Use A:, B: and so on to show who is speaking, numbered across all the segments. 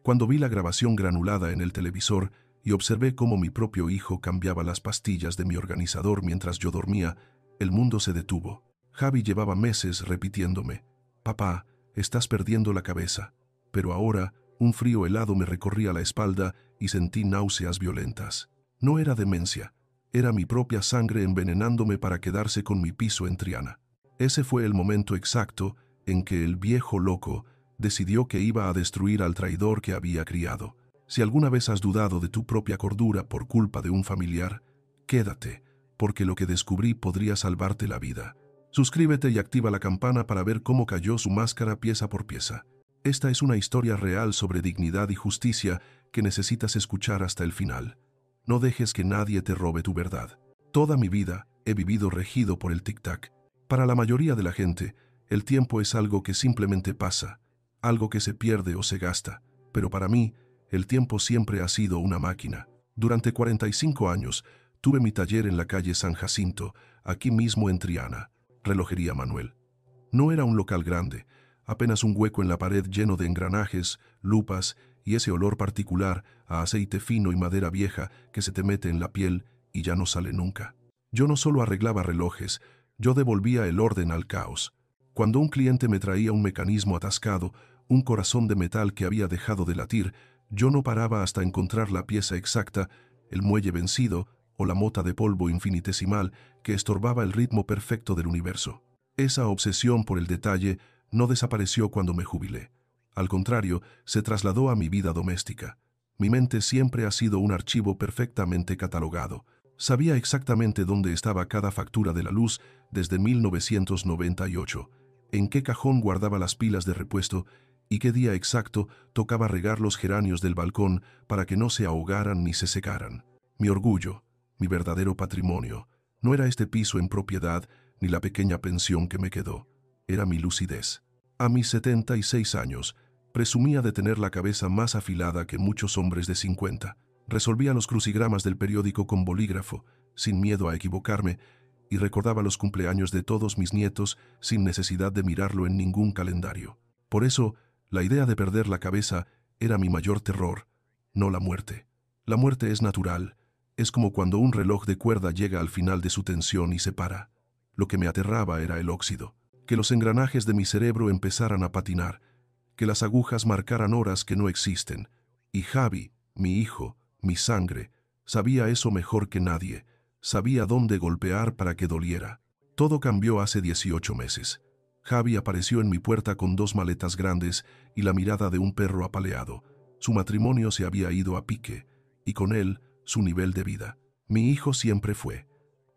A: Cuando vi la grabación granulada en el televisor y observé cómo mi propio hijo cambiaba las pastillas de mi organizador mientras yo dormía, el mundo se detuvo. Javi llevaba meses repitiéndome: «Papá, estás perdiendo la cabeza». Pero ahora, un frío helado me recorría la espalda y sentí náuseas violentas. No era demencia, era mi propia sangre envenenándome para quedarse con mi piso en Triana. Ese fue el momento exacto en que el viejo loco decidió que iba a destruir al traidor que había criado. Si alguna vez has dudado de tu propia cordura por culpa de un familiar, quédate, porque lo que descubrí podría salvarte la vida. Suscríbete y activa la campana para ver cómo cayó su máscara pieza por pieza. Esta es una historia real sobre dignidad y justicia que necesitas escuchar hasta el final. No dejes que nadie te robe tu verdad. Toda mi vida he vivido regido por el tic-tac. Para la mayoría de la gente, el tiempo es algo que simplemente pasa, algo que se pierde o se gasta. Pero para mí, el tiempo siempre ha sido una máquina. Durante 45 años, tuve mi taller en la calle San Jacinto, aquí mismo en Triana, Relojería Manuel. No era un local grande, apenas un hueco en la pared lleno de engranajes, lupas y ese olor particular a aceite fino y madera vieja que se te mete en la piel y ya no sale nunca. Yo no solo arreglaba relojes, yo devolvía el orden al caos. Cuando un cliente me traía un mecanismo atascado, un corazón de metal que había dejado de latir, yo no paraba hasta encontrar la pieza exacta, el muelle vencido o la mota de polvo infinitesimal que estorbaba el ritmo perfecto del universo. Esa obsesión por el detalle no desapareció cuando me jubilé. Al contrario, se trasladó a mi vida doméstica. Mi mente siempre ha sido un archivo perfectamente catalogado. Sabía exactamente dónde estaba cada factura de la luz desde 1998, en qué cajón guardaba las pilas de repuesto y qué día exacto tocaba regar los geranios del balcón para que no se ahogaran ni se secaran. Mi orgullo, mi verdadero patrimonio, no era este piso en propiedad ni la pequeña pensión que me quedó. Era mi lucidez. A mis 76 años, presumía de tener la cabeza más afilada que muchos hombres de 50. Resolvía los crucigramas del periódico con bolígrafo, sin miedo a equivocarme, y recordaba los cumpleaños de todos mis nietos sin necesidad de mirarlo en ningún calendario. Por eso, la idea de perder la cabeza era mi mayor terror, no la muerte. La muerte es natural, es como cuando un reloj de cuerda llega al final de su tensión y se para. Lo que me aterraba era el óxido, que los engranajes de mi cerebro empezaran a patinar, que las agujas marcaran horas que no existen. Y Javi, mi hijo, mi sangre, sabía eso mejor que nadie, sabía dónde golpear para que doliera. Todo cambió hace 18 meses. Javi apareció en mi puerta con 2 maletas grandes y la mirada de un perro apaleado. Su matrimonio se había ido a pique, y con él su nivel de vida. Mi hijo siempre fue,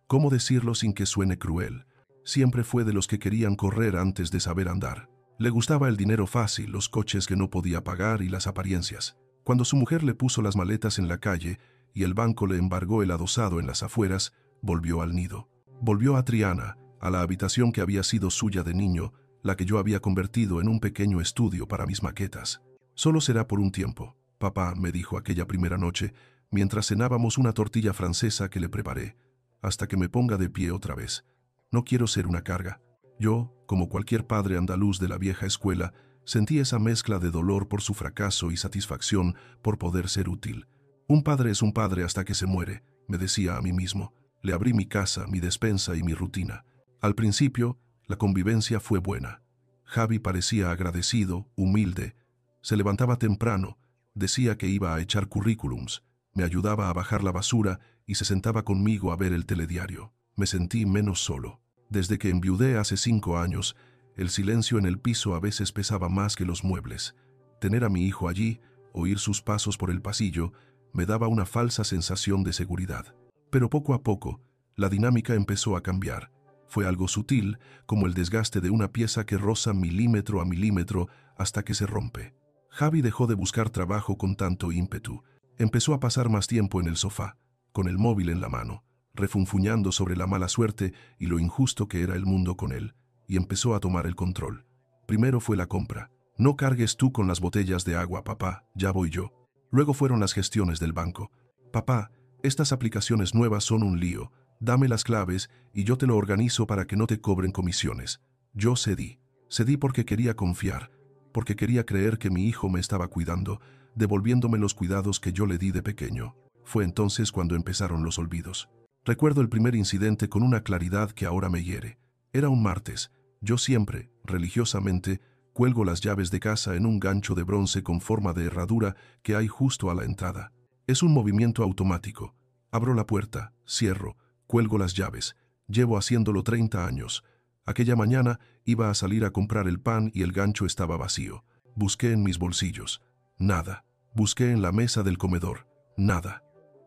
A: ¿cómo decirlo sin que suene cruel? Siempre fue de los que querían correr antes de saber andar. Le gustaba el dinero fácil, los coches que no podía pagar y las apariencias. Cuando su mujer le puso las maletas en la calle y el banco le embargó el adosado en las afueras, volvió al nido. Volvió a Triana, a la habitación que había sido suya de niño, la que yo había convertido en un pequeño estudio para mis maquetas. Solo será por un tiempo, papá, me dijo aquella primera noche, mientras cenábamos una tortilla francesa que le preparé, hasta que me ponga de pie otra vez. No quiero ser una carga. Yo, como cualquier padre andaluz de la vieja escuela, sentí esa mezcla de dolor por su fracaso y satisfacción por poder ser útil. Un padre es un padre hasta que se muere, me decía a mí mismo. Le abrí mi casa, mi despensa y mi rutina. Al principio, la convivencia fue buena. Javi parecía agradecido, humilde. Se levantaba temprano, decía que iba a echar currículums, me ayudaba a bajar la basura y se sentaba conmigo a ver el telediario. Me sentí menos solo. Desde que enviudé hace 5 años, el silencio en el piso a veces pesaba más que los muebles. Tener a mi hijo allí, oír sus pasos por el pasillo, me daba una falsa sensación de seguridad. Pero poco a poco, la dinámica empezó a cambiar. Fue algo sutil, como el desgaste de una pieza que roza milímetro a milímetro hasta que se rompe. Javi dejó de buscar trabajo con tanto ímpetu. Empezó a pasar más tiempo en el sofá, con el móvil en la mano, refunfuñando sobre la mala suerte y lo injusto que era el mundo con él, y empezó a tomar el control. Primero fue la compra. No cargues tú con las botellas de agua, papá, ya voy yo. Luego fueron las gestiones del banco. Papá, estas aplicaciones nuevas son un lío. Dame las claves y yo te lo organizo para que no te cobren comisiones. Yo cedí. Cedí porque quería confiar, porque quería creer que mi hijo me estaba cuidando, devolviéndome los cuidados que yo le di de pequeño. Fue entonces cuando empezaron los olvidos. Recuerdo el primer incidente con una claridad que ahora me hiere. Era un martes. Yo siempre, religiosamente, cuelgo las llaves de casa en un gancho de bronce con forma de herradura que hay justo a la entrada. Es un movimiento automático. Abro la puerta, cierro, cuelgo las llaves. Llevo haciéndolo 30 años. Aquella mañana iba a salir a comprar el pan y el gancho estaba vacío. Busqué en mis bolsillos. Nada. Busqué en la mesa del comedor. Nada.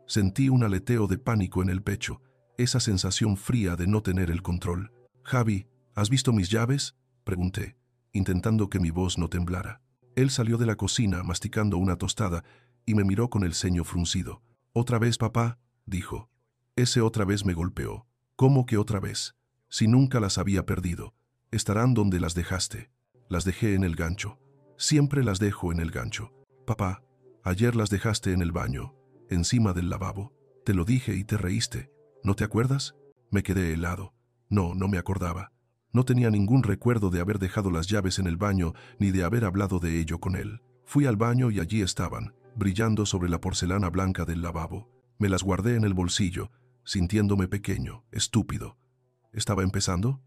A: Sentí un aleteo de pánico en el pecho, esa sensación fría de no tener el control. «Javi, ¿has visto mis llaves?», pregunté, intentando que mi voz no temblara. Él salió de la cocina masticando una tostada y me miró con el ceño fruncido. «¿Otra vez, papá?», dijo. Ese otra vez me golpeó. «¿Cómo que otra vez? Si nunca las había perdido. Estarán donde las dejaste». «Las dejé en el gancho. Siempre las dejo en el gancho. Papá, ayer las dejaste en el baño, encima del lavabo. Te lo dije y te reíste. ¿No te acuerdas?». Me quedé helado. No me acordaba. No tenía ningún recuerdo de haber dejado las llaves en el baño ni de haber hablado de ello con él. Fui al baño y allí estaban, brillando sobre la porcelana blanca del lavabo. Me las guardé en el bolsillo, sintiéndome pequeño, estúpido. ¿Estaba empezando?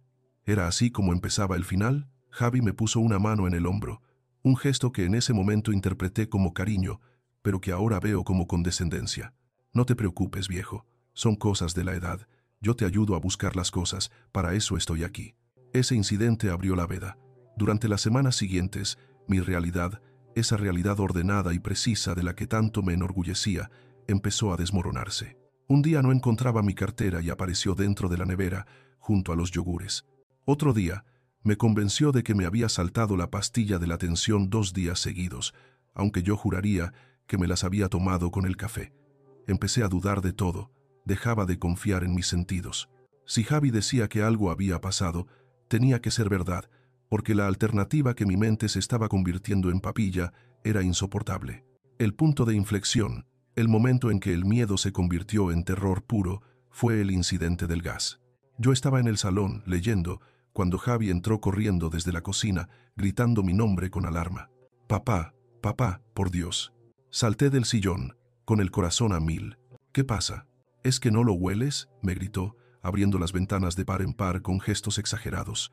A: ¿Era así como empezaba el final? Javi me puso una mano en el hombro, un gesto que en ese momento interpreté como cariño, pero que ahora veo como condescendencia. «No te preocupes, viejo. Son cosas de la edad. Yo te ayudo a buscar las cosas. Para eso estoy aquí». Ese incidente abrió la veda. Durante las semanas siguientes, mi realidad, esa realidad ordenada y precisa de la que tanto me enorgullecía, empezó a desmoronarse. Un día no encontraba mi cartera y apareció dentro de la nevera, junto a los yogures. Otro día, me convenció de que me había saltado la pastilla de la tensión 2 días seguidos, aunque yo juraría que me las había tomado con el café. Empecé a dudar de todo, dejaba de confiar en mis sentidos. Si Javi decía que algo había pasado, tenía que ser verdad, porque la alternativa que mi mente se estaba convirtiendo en papilla era insoportable. El punto de inflexión, el momento en que el miedo se convirtió en terror puro, fue el incidente del gas. Yo estaba en el salón, leyendo, cuando Javi entró corriendo desde la cocina, gritando mi nombre con alarma. «Papá, papá, por Dios». Salté del sillón, con el corazón a 1000. «¿Qué pasa? ¿Es que no lo hueles?», me gritó, abriendo las ventanas de par en par con gestos exagerados.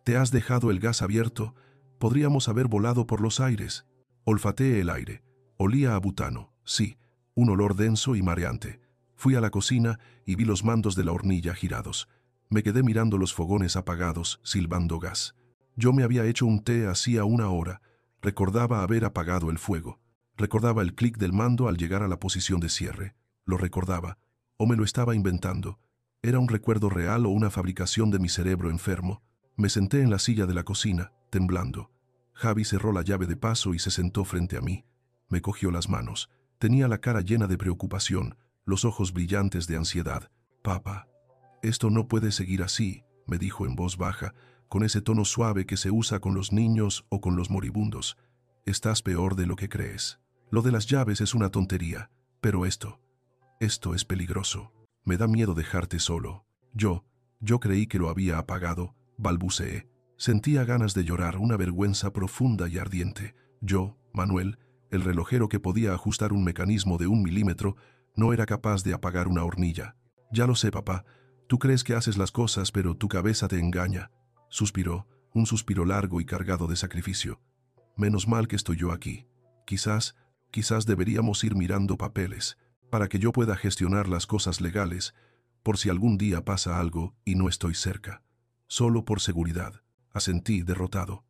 A: «¿Te has dejado el gas abierto? Podríamos haber volado por los aires». Olfateé el aire. Olía a butano, sí, un olor denso y mareante. Fui a la cocina y vi los mandos de la hornilla girados. Me quedé mirando los fogones apagados, silbando gas. Yo me había hecho un té hacía 1 hora. Recordaba haber apagado el fuego. Recordaba el clic del mando al llegar a la posición de cierre. Lo recordaba, o me lo estaba inventando. ¿Era un recuerdo real o una fabricación de mi cerebro enfermo? Me senté en la silla de la cocina, temblando. Javi cerró la llave de paso y se sentó frente a mí. Me cogió las manos. Tenía la cara llena de preocupación, los ojos brillantes de ansiedad. «Papá, esto no puede seguir así», me dijo en voz baja, con ese tono suave que se usa con los niños o con los moribundos. «Estás peor de lo que crees. Lo de las llaves es una tontería, pero esto es peligroso. Me da miedo dejarte solo». Yo creí que lo había apagado, balbuceé. Sentía ganas de llorar, una vergüenza profunda y ardiente. Yo, Manuel, el relojero que podía ajustar un mecanismo de 1 milímetro, no era capaz de apagar una hornilla. «Ya lo sé, papá. Tú crees que haces las cosas, pero tu cabeza te engaña», suspiró, un suspiro largo y cargado de sacrificio. «Menos mal que estoy yo aquí. Quizás deberíamos ir mirando papeles, para que yo pueda gestionar las cosas legales, por si algún día pasa algo y no estoy cerca. Solo por seguridad», asentí, derrotado.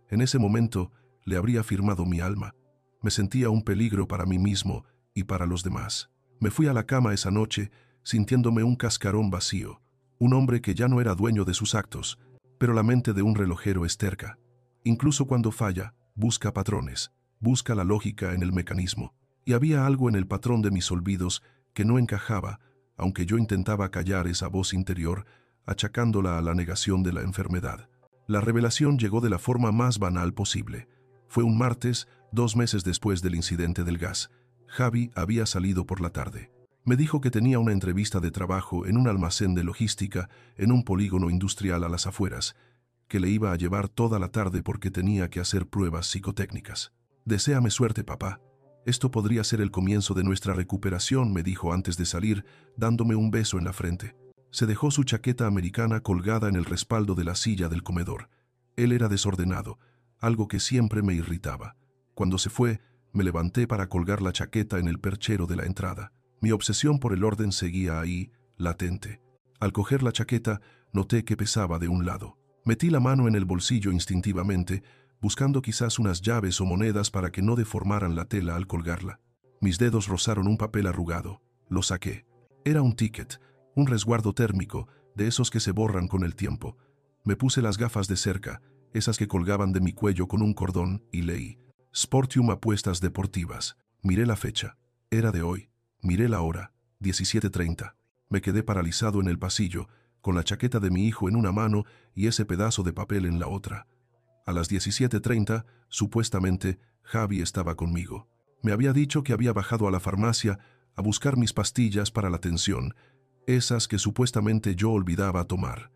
A: En ese momento le habría firmado mi alma. Me sentía un peligro para mí mismo y para los demás. Me fui a la cama esa noche, sintiéndome un cascarón vacío, un hombre que ya no era dueño de sus actos, pero la mente de un relojero es terca. Incluso cuando falla, busca patrones, busca la lógica en el mecanismo. Y había algo en el patrón de mis olvidos que no encajaba, aunque yo intentaba callar esa voz interior, achacándola a la negación de la enfermedad. La revelación llegó de la forma más banal posible. Fue un martes, 2 meses después del incidente del gas. Javi había salido por la tarde. Me dijo que tenía una entrevista de trabajo en un almacén de logística en un polígono industrial a las afueras, que le iba a llevar toda la tarde porque tenía que hacer pruebas psicotécnicas. «Deséame suerte, papá». Esto podría ser el comienzo de nuestra recuperación, me dijo antes de salir, dándome un beso en la frente. Se dejó su chaqueta americana colgada en el respaldo de la silla del comedor. Él era desordenado, algo que siempre me irritaba. Cuando se fue, me levanté para colgar la chaqueta en el perchero de la entrada. Mi obsesión por el orden seguía ahí, latente. Al coger la chaqueta, noté que pesaba de un lado. Metí la mano en el bolsillo instintivamente, buscando quizás unas llaves o monedas para que no deformaran la tela al colgarla. Mis dedos rozaron un papel arrugado. Lo saqué. Era un ticket, un resguardo térmico, de esos que se borran con el tiempo. Me puse las gafas de cerca, esas que colgaban de mi cuello con un cordón, y leí: Sportium Apuestas Deportivas. Miré la fecha. Era de hoy. Miré la hora. 17:30. Me quedé paralizado en el pasillo, con la chaqueta de mi hijo en una mano y ese pedazo de papel en la otra. A las 17:30, supuestamente, Javi estaba conmigo. Me había dicho que había bajado a la farmacia a buscar mis pastillas para la tensión, esas que supuestamente yo olvidaba tomar.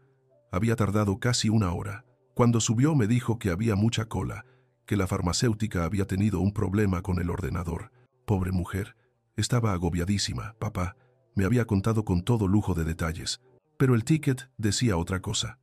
A: Había tardado casi una hora. Cuando subió me dijo que había mucha cola, que la farmacéutica había tenido un problema con el ordenador. Pobre mujer. Estaba agobiadísima, papá. Me había contado con todo lujo de detalles. Pero el ticket decía otra cosa.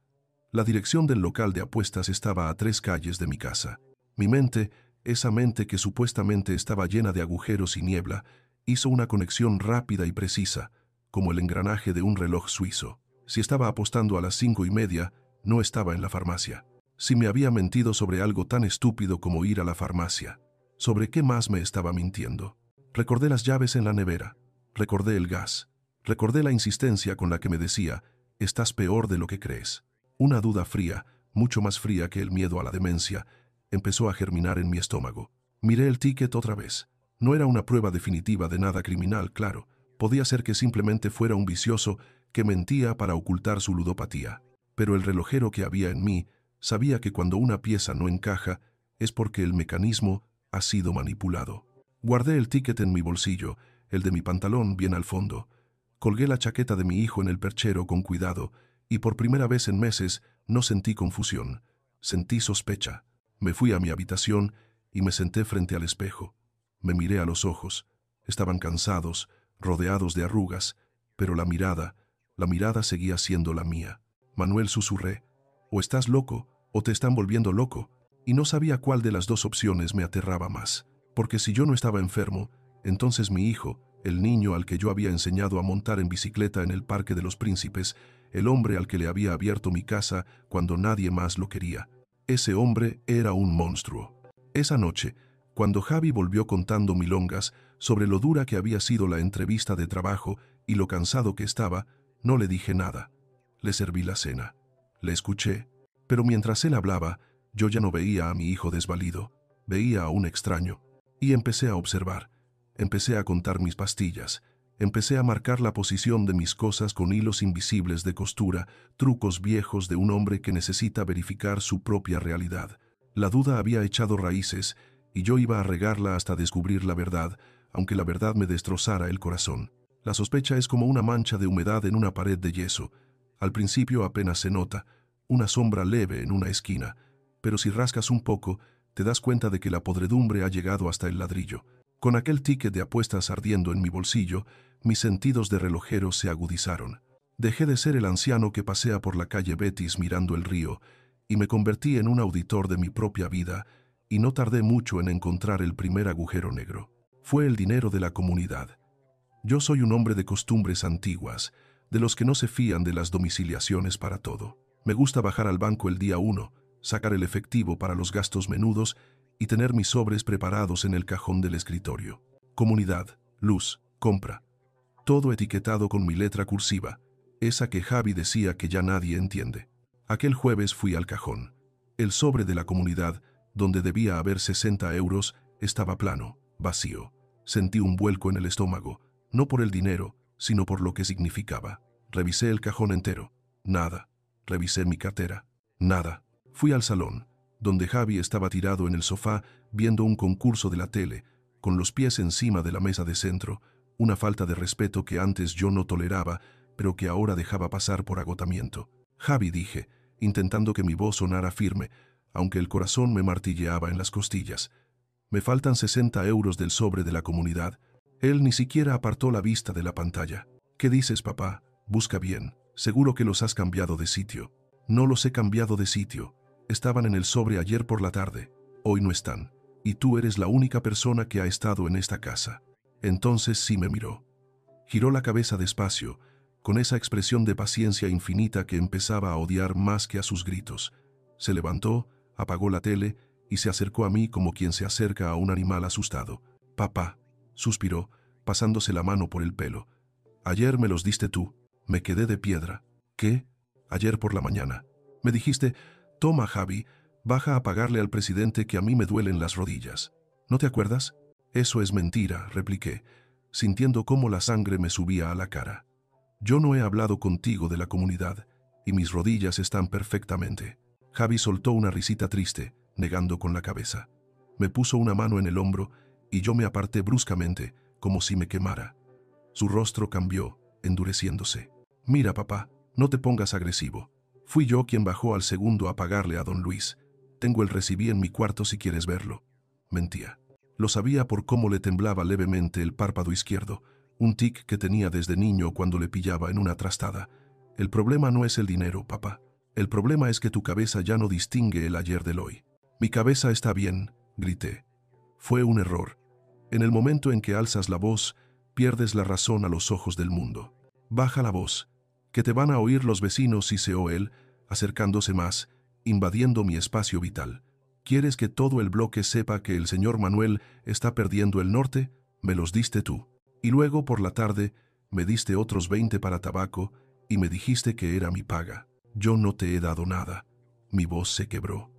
A: La dirección del local de apuestas estaba a 3 calles de mi casa. Mi mente, esa mente que supuestamente estaba llena de agujeros y niebla, hizo una conexión rápida y precisa, como el engranaje de un reloj suizo. Si estaba apostando a las 5:30, no estaba en la farmacia. Si me había mentido sobre algo tan estúpido como ir a la farmacia, ¿sobre qué más me estaba mintiendo? Recordé las llaves en la nevera. Recordé el gas. Recordé la insistencia con la que me decía: estás peor de lo que crees. Una duda fría, mucho más fría que el miedo a la demencia, empezó a germinar en mi estómago. Miré el ticket otra vez. No era una prueba definitiva de nada criminal, claro. Podía ser que simplemente fuera un vicioso que mentía para ocultar su ludopatía. Pero el relojero que había en mí sabía que cuando una pieza no encaja es porque el mecanismo ha sido manipulado. Guardé el ticket en mi bolsillo, el de mi pantalón bien al fondo. Colgué la chaqueta de mi hijo en el perchero con cuidado, y por primera vez en meses no sentí confusión, sentí sospecha. Me fui a mi habitación y me senté frente al espejo. Me miré a los ojos. Estaban cansados, rodeados de arrugas, pero la mirada seguía siendo la mía. Manuel, susurré: o estás loco o te están volviendo loco, y no sabía cuál de las dos opciones me aterraba más, porque si yo no estaba enfermo, entonces mi hijo, el niño al que yo había enseñado a montar en bicicleta en el Parque de los Príncipes, el hombre al que le había abierto mi casa cuando nadie más lo quería. Ese hombre era un monstruo. Esa noche, cuando Javi volvió contando milongas sobre lo dura que había sido la entrevista de trabajo y lo cansado que estaba, no le dije nada. Le serví la cena. Le escuché, pero mientras él hablaba, yo ya no veía a mi hijo desvalido, veía a un extraño. Y empecé a observar. Empecé a contar mis pastillas. Empecé a marcar la posición de mis cosas con hilos invisibles de costura, trucos viejos de un hombre que necesita verificar su propia realidad. La duda había echado raíces, y yo iba a regarla hasta descubrir la verdad, aunque la verdad me destrozara el corazón. La sospecha es como una mancha de humedad en una pared de yeso. Al principio apenas se nota, una sombra leve en una esquina, pero si rascas un poco, te das cuenta de que la podredumbre ha llegado hasta el ladrillo. Con aquel ticket de apuestas ardiendo en mi bolsillo, mis sentidos de relojero se agudizaron. Dejé de ser el anciano que pasea por la calle Betis mirando el río, y me convertí en un auditor de mi propia vida, y no tardé mucho en encontrar el primer agujero negro. Fue el dinero de la comunidad. Yo soy un hombre de costumbres antiguas, de los que no se fían de las domiciliaciones para todo. Me gusta bajar al banco el día 1, sacar el efectivo para los gastos menudos y tener mis sobres preparados en el cajón del escritorio. Comunidad, luz, compra. Todo etiquetado con mi letra cursiva, esa que Javi decía que ya nadie entiende. Aquel jueves fui al cajón. El sobre de la comunidad, donde debía haber 60 euros, estaba plano, vacío. Sentí un vuelco en el estómago, no por el dinero, sino por lo que significaba. Revisé el cajón entero. Nada. Revisé mi cartera. Nada. Fui al salón, donde Javi estaba tirado en el sofá viendo un concurso de la tele, con los pies encima de la mesa de centro, una falta de respeto que antes yo no toleraba, pero que ahora dejaba pasar por agotamiento. Javi, dije, intentando que mi voz sonara firme, aunque el corazón me martilleaba en las costillas. Me faltan 60 euros del sobre de la comunidad. Él ni siquiera apartó la vista de la pantalla. ¿Qué dices, papá? Busca bien. Seguro que los has cambiado de sitio. No los he cambiado de sitio. Estaban en el sobre ayer por la tarde. Hoy no están. Y tú eres la única persona que ha estado en esta casa. Entonces sí me miró. Giró la cabeza despacio, con esa expresión de paciencia infinita que empezaba a odiar más que a sus gritos. Se levantó, apagó la tele y se acercó a mí como quien se acerca a un animal asustado. Papá, suspiró, pasándose la mano por el pelo. Ayer me los diste tú. Me quedé de piedra. ¿Qué? Ayer por la mañana. Me dijiste, toma, Javi, baja a pagarle al presidente que a mí me duelen las rodillas. ¿No te acuerdas? Eso es mentira, repliqué, sintiendo cómo la sangre me subía a la cara. Yo no he hablado contigo de la comunidad, y mis rodillas están perfectamente. Javi soltó una risita triste, negando con la cabeza. Me puso una mano en el hombro, y yo me aparté bruscamente, como si me quemara. Su rostro cambió, endureciéndose. Mira, papá, no te pongas agresivo. Fui yo quien bajó al segundo a pagarle a don Luis. Tengo el recibí en mi cuarto si quieres verlo. Mentía. Lo sabía por cómo le temblaba levemente el párpado izquierdo, un tic que tenía desde niño cuando le pillaba en una trastada. El problema no es el dinero, papá. El problema es que tu cabeza ya no distingue el ayer del hoy. Mi cabeza está bien, grité. Fue un error. En el momento en que alzas la voz, pierdes la razón a los ojos del mundo. Baja la voz, que te van a oír los vecinos, hiceó él, acercándose más, invadiendo mi espacio vital. ¿Quieres que todo el bloque sepa que el señor Manuel está perdiendo el norte? Me los diste tú. Y luego, por la tarde, me diste otros 20 para tabaco y me dijiste que era mi paga. Yo no te he dado nada. Mi voz se quebró.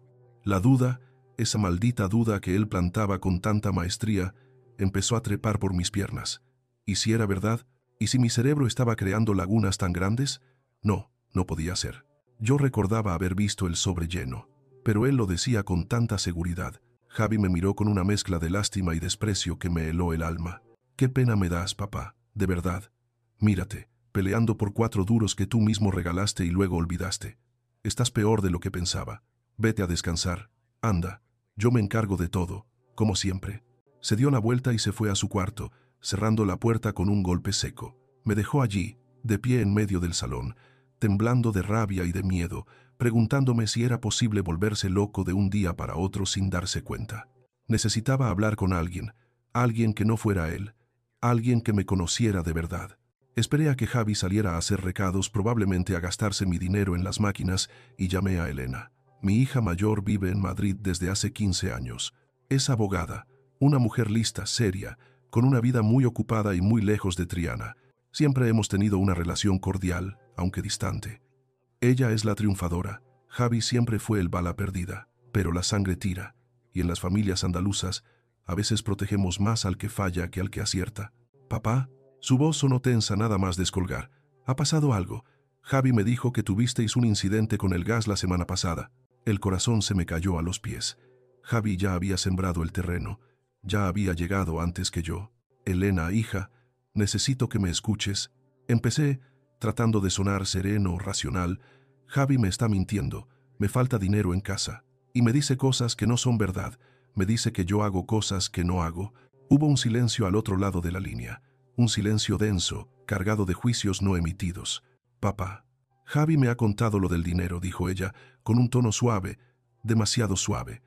A: La duda, esa maldita duda que él plantaba con tanta maestría, empezó a trepar por mis piernas. ¿Y si era verdad? ¿Y si mi cerebro estaba creando lagunas tan grandes? No, no podía ser. Yo recordaba haber visto el sobre lleno, pero él lo decía con tanta seguridad. Javi me miró con una mezcla de lástima y desprecio que me heló el alma. Qué pena me das, papá, de verdad. Mírate, peleando por 4 duros que tú mismo regalaste y luego olvidaste. Estás peor de lo que pensaba. Vete a descansar. Anda, yo me encargo de todo, como siempre. Se dio la vuelta y se fue a su cuarto, cerrando la puerta con un golpe seco. Me dejó allí, de pie en medio del salón, temblando de rabia y de miedo, preguntándome si era posible volverse loco de un día para otro sin darse cuenta. Necesitaba hablar con alguien, alguien que no fuera él, alguien que me conociera de verdad. Esperé a que Javi saliera a hacer recados, probablemente a gastarse mi dinero en las máquinas, y llamé a Elena. Mi hija mayor vive en Madrid desde hace 15 años. Es abogada, una mujer lista, seria, con una vida muy ocupada y muy lejos de Triana. Siempre hemos tenido una relación cordial, aunque distante. Ella es la triunfadora. Javi siempre fue el bala perdida, pero la sangre tira, y en las familias andaluzas a veces protegemos más al que falla que al que acierta. Papá, su voz sonó tensa nada más descolgar. ¿Ha pasado algo? Javi me dijo que tuvisteis un incidente con el gas la semana pasada. El corazón se me cayó a los pies. Javi ya había sembrado el terreno, ya había llegado antes que yo. Elena, hija, necesito que me escuches. Empecé, tratando de sonar sereno, racional. Javi me está mintiendo, me falta dinero en casa. Y me dice cosas que no son verdad, me dice que yo hago cosas que no hago. Hubo un silencio al otro lado de la línea, un silencio denso, cargado de juicios no emitidos. Papá, Javi me ha contado lo del dinero, dijo ella, con un tono suave, demasiado suave.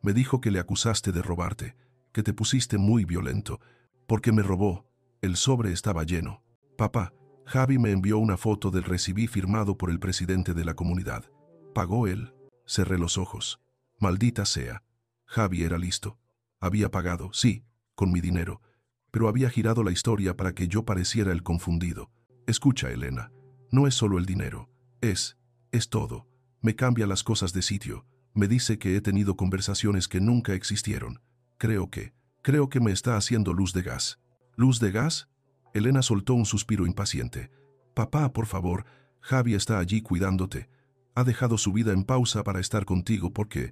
A: Me dijo que le acusaste de robarte, que te pusiste muy violento, porque me robó. El sobre estaba lleno. Papá, Javi me envió una foto del recibí firmado por el presidente de la comunidad. ¿Pagó él? Cerré los ojos. Maldita sea. Javi era listo. Había pagado, sí, con mi dinero, pero había girado la historia para que yo pareciera el confundido. Escucha, Elena, no es solo el dinero, es todo. Me cambia las cosas de sitio. Me dice que he tenido conversaciones que nunca existieron. Creo que me está haciendo luz de gas. ¿Luz de gas? Elena soltó un suspiro impaciente. Papá, por favor, Javi está allí cuidándote. Ha dejado su vida en pausa para estar contigo porque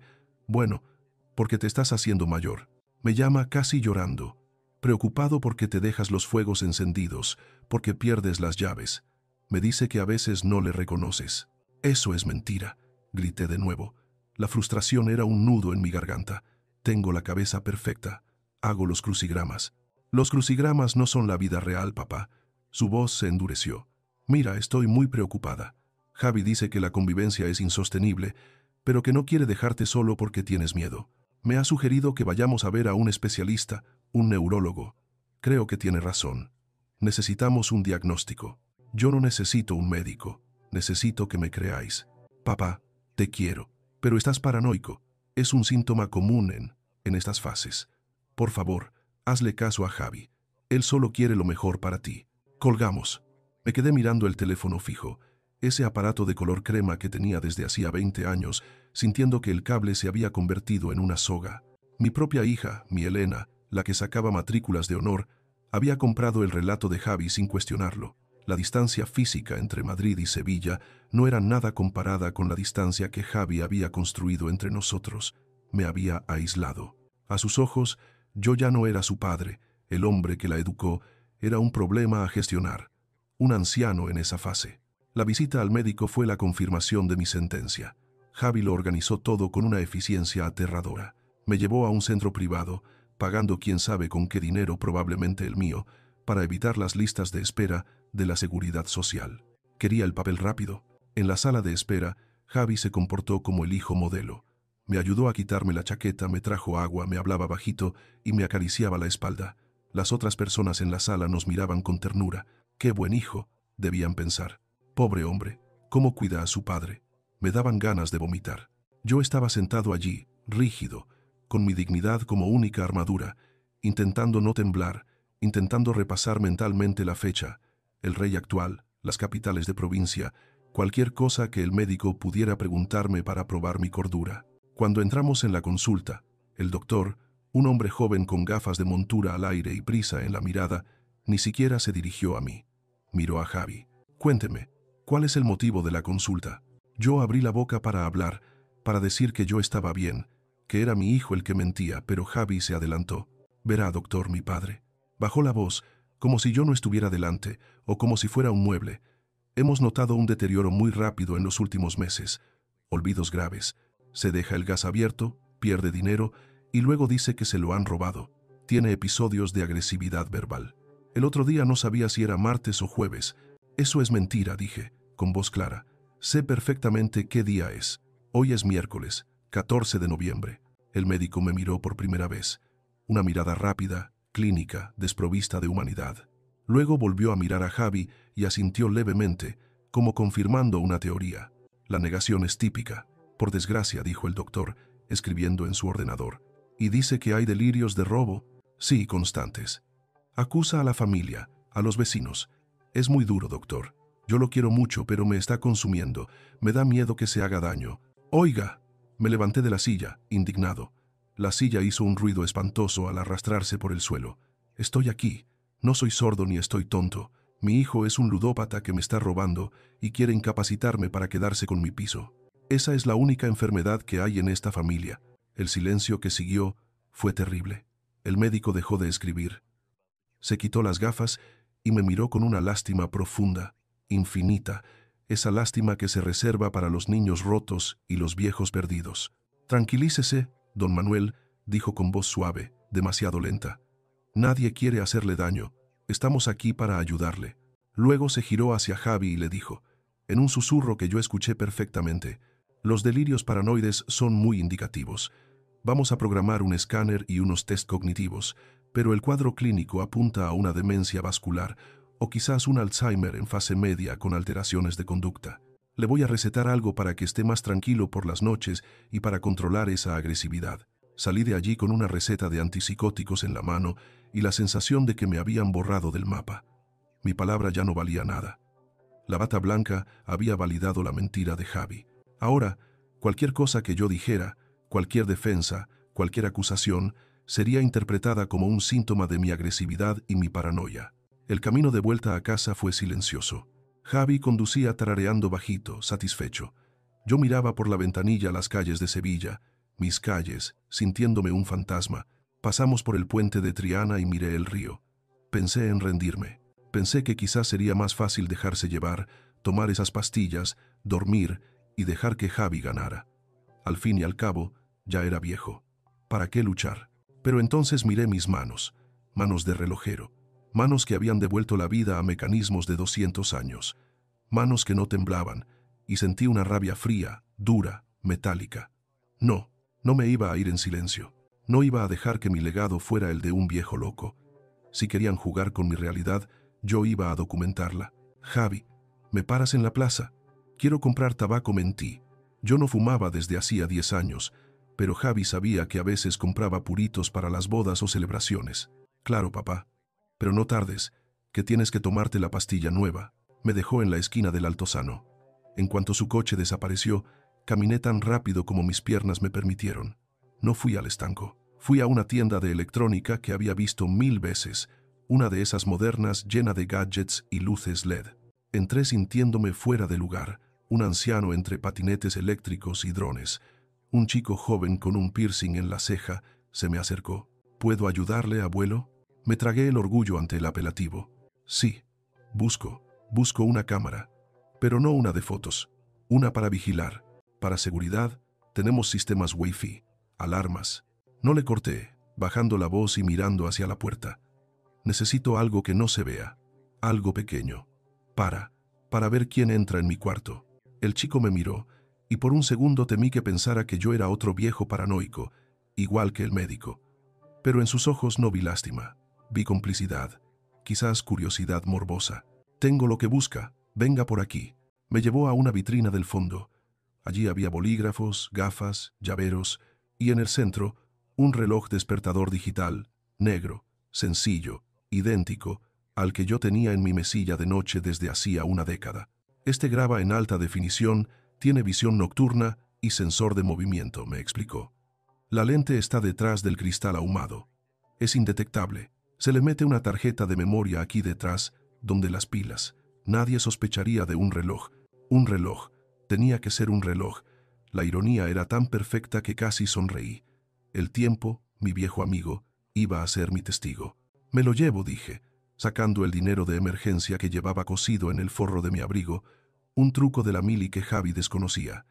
A: te estás haciendo mayor. Me llama casi llorando, preocupado porque te dejas los fuegos encendidos, porque pierdes las llaves. Me dice que a veces no le reconoces. Eso es mentira, grité de nuevo. La frustración era un nudo en mi garganta. Tengo la cabeza perfecta. Hago los crucigramas. Los crucigramas no son la vida real, papá. Su voz se endureció. Mira, estoy muy preocupada. Javi dice que la convivencia es insostenible, pero que no quiere dejarte solo porque tienes miedo. Me ha sugerido que vayamos a ver a un especialista, un neurólogo. Creo que tiene razón. Necesitamos un diagnóstico. Yo no necesito un médico. Necesito que me creáis. Papá, te quiero, pero estás paranoico. Es un síntoma común en estas fases. Por favor, hazle caso a Javi. Él solo quiere lo mejor para ti. Colgamos. Me quedé mirando el teléfono fijo, ese aparato de color crema que tenía desde hacía 20 años, sintiendo que el cable se había convertido en una soga. Mi propia hija, mi Elena, la que sacaba matrículas de honor, había comprado el relato de Javi sin cuestionarlo. La distancia física entre Madrid y Sevilla no era nada comparada con la distancia que Javi había construido entre nosotros. Me había aislado. A sus ojos, yo ya no era su padre. El hombre que la educó era un problema a gestionar. Un anciano en esa fase. La visita al médico fue la confirmación de mi sentencia. Javi lo organizó todo con una eficiencia aterradora. Me llevó a un centro privado, pagando quién sabe con qué dinero, probablemente el mío, para evitar las listas de espera de la seguridad social. Quería el papel rápido. En la sala de espera, Javi se comportó como el hijo modelo. Me ayudó a quitarme la chaqueta, me trajo agua, me hablaba bajito y me acariciaba la espalda. Las otras personas en la sala nos miraban con ternura. ¡Qué buen hijo!, debían pensar. Pobre hombre, ¿cómo cuida a su padre? Me daban ganas de vomitar. Yo estaba sentado allí, rígido, con mi dignidad como única armadura, intentando no temblar, intentando repasar mentalmente la fecha, el rey actual, las capitales de provincia, cualquier cosa que el médico pudiera preguntarme para probar mi cordura. Cuando entramos en la consulta, el doctor, un hombre joven con gafas de montura al aire y prisa en la mirada, ni siquiera se dirigió a mí. Miró a Javi. Cuénteme, ¿cuál es el motivo de la consulta? Yo abrí la boca para hablar, para decir que yo estaba bien, que era mi hijo el que mentía, pero Javi se adelantó. Verá, doctor, mi padre. Bajó la voz, como si yo no estuviera delante, o como si fuera un mueble. Hemos notado un deterioro muy rápido en los últimos meses. Olvidos graves. Se deja el gas abierto, pierde dinero, y luego dice que se lo han robado. Tiene episodios de agresividad verbal. El otro día no sabía si era martes o jueves. Eso es mentira, dije, con voz clara. Sé perfectamente qué día es. Hoy es miércoles, 14 de noviembre. El médico me miró por primera vez. Una mirada rápida, clínica, desprovista de humanidad. Luego volvió a mirar a Javi y asintió levemente, como confirmando una teoría. La negación es típica. Por desgracia, dijo el doctor, escribiendo en su ordenador. Y dice que hay delirios de robo. Sí, constantes. Acusa a la familia, a los vecinos. Es muy duro, doctor. Yo lo quiero mucho, pero me está consumiendo. Me da miedo que se haga daño. Oiga. Me levanté de la silla, indignado. La silla hizo un ruido espantoso al arrastrarse por el suelo. Estoy aquí. No soy sordo ni estoy tonto. Mi hijo es un ludópata que me está robando y quiere incapacitarme para quedarse con mi piso. Esa es la única enfermedad que hay en esta familia. El silencio que siguió fue terrible. El médico dejó de escribir. Se quitó las gafas y me miró con una lástima profunda, infinita, esa lástima que se reserva para los niños rotos y los viejos perdidos. Tranquilícese, don Manuel, dijo con voz suave, demasiado lenta. Nadie quiere hacerle daño. Estamos aquí para ayudarle. Luego se giró hacia Javi y le dijo, en un susurro que yo escuché perfectamente, los delirios paranoides son muy indicativos. Vamos a programar un escáner y unos test cognitivos, pero el cuadro clínico apunta a una demencia vascular o quizás un Alzheimer en fase media con alteraciones de conducta. Le voy a recetar algo para que esté más tranquilo por las noches y para controlar esa agresividad. Salí de allí con una receta de antipsicóticos en la mano y la sensación de que me habían borrado del mapa. Mi palabra ya no valía nada. La bata blanca había validado la mentira de Javi. Ahora, cualquier cosa que yo dijera, cualquier defensa, cualquier acusación, sería interpretada como un síntoma de mi agresividad y mi paranoia. El camino de vuelta a casa fue silencioso. Javi conducía tarareando bajito, satisfecho. Yo miraba por la ventanilla las calles de Sevilla, mis calles, sintiéndome un fantasma. Pasamos por el puente de Triana y miré el río. Pensé en rendirme. Pensé que quizás sería más fácil dejarse llevar, tomar esas pastillas, dormir y dejar que Javi ganara. Al fin y al cabo, ya era viejo. ¿Para qué luchar? Pero entonces miré mis manos, manos de relojero, manos que habían devuelto la vida a mecanismos de 200 años, manos que no temblaban, y sentí una rabia fría, dura, metálica. No, no me iba a ir en silencio. No iba a dejar que mi legado fuera el de un viejo loco. Si querían jugar con mi realidad, yo iba a documentarla. Javi, me paras en la plaza. Quiero comprar tabaco mentí. Yo no fumaba desde hacía 10 años, pero Javi sabía que a veces compraba puritos para las bodas o celebraciones. Claro, papá. Pero no tardes, que tienes que tomarte la pastilla nueva. Me dejó en la esquina del Altozano. En cuanto su coche desapareció, caminé tan rápido como mis piernas me permitieron. No fui al estanco. Fui a una tienda de electrónica que había visto 1000 veces, una de esas modernas llena de gadgets y luces LED. Entré sintiéndome fuera de lugar, un anciano entre patinetes eléctricos y drones. Un chico joven con un piercing en la ceja se me acercó. ¿Puedo ayudarle, abuelo? Me tragué el orgullo ante el apelativo. Sí, busco una cámara, pero no una de fotos, una para vigilar. Para seguridad, tenemos sistemas Wi-Fi, alarmas. No le corté, bajando la voz y mirando hacia la puerta. Necesito algo que no se vea, algo pequeño. Para ver quién entra en mi cuarto. El chico me miró, y por un segundo temí que pensara que yo era otro viejo paranoico, igual que el médico. Pero en sus ojos no vi lástima, vi complicidad, quizás curiosidad morbosa. Tengo lo que busca, venga por aquí. Me llevó a una vitrina del fondo. Allí había bolígrafos, gafas, llaveros, y en el centro, un reloj despertador digital, negro, sencillo, idéntico, al que yo tenía en mi mesilla de noche desde hacía una década. Este graba en alta definición, tiene visión nocturna y sensor de movimiento, me explicó. La lente está detrás del cristal ahumado. Es indetectable. Se le mete una tarjeta de memoria aquí detrás, donde las pilas. Nadie sospecharía de un reloj. Un reloj. Tenía que ser un reloj. La ironía era tan perfecta que casi sonreí. El tiempo, mi viejo amigo, iba a ser mi testigo. Me lo llevo, dije, sacando el dinero de emergencia que llevaba cosido en el forro de mi abrigo, un truco de la mili que Javi desconocía.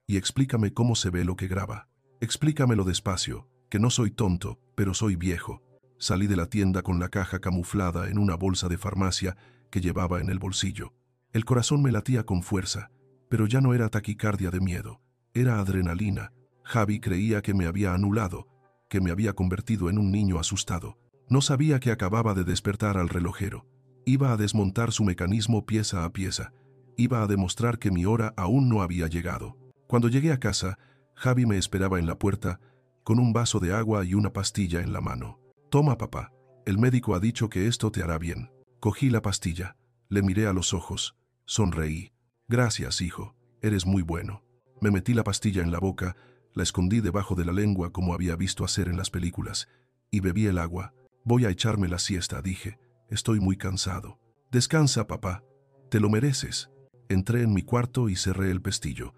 A: Y explícame cómo se ve lo que graba. Explícamelo despacio, que no soy tonto, pero soy viejo. Salí de la tienda con la caja camuflada en una bolsa de farmacia que llevaba en el bolsillo. El corazón me latía con fuerza, pero ya no era taquicardia de miedo, era adrenalina. Javi creía que me había anulado, que me había convertido en un niño asustado. No sabía que acababa de despertar al relojero. Iba a desmontar su mecanismo pieza a pieza. Iba a demostrar que mi hora aún no había llegado. Cuando llegué a casa, Javi me esperaba en la puerta, con un vaso de agua y una pastilla en la mano. Toma, papá. El médico ha dicho que esto te hará bien. Cogí la pastilla. Le miré a los ojos. Sonreí. Gracias, hijo. Eres muy bueno. Me metí la pastilla en la boca, la escondí debajo de la lengua como había visto hacer en las películas, y bebí el agua. Voy a echarme la siesta, dije. Estoy muy cansado. Descansa, papá. Te lo mereces. Entré en mi cuarto y cerré el pestillo.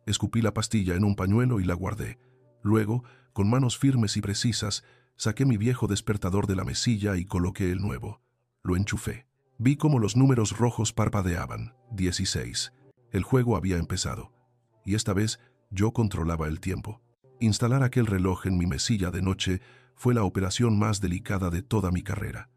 A: Escupí la pastilla en un pañuelo y la guardé. Luego, con manos firmes y precisas, saqué mi viejo despertador de la mesilla y coloqué el nuevo. Lo enchufé. Vi cómo los números rojos parpadeaban. 16. El juego había empezado. Y esta vez yo controlaba el tiempo. Instalar aquel reloj en mi mesilla de noche fue la operación más delicada de toda mi carrera.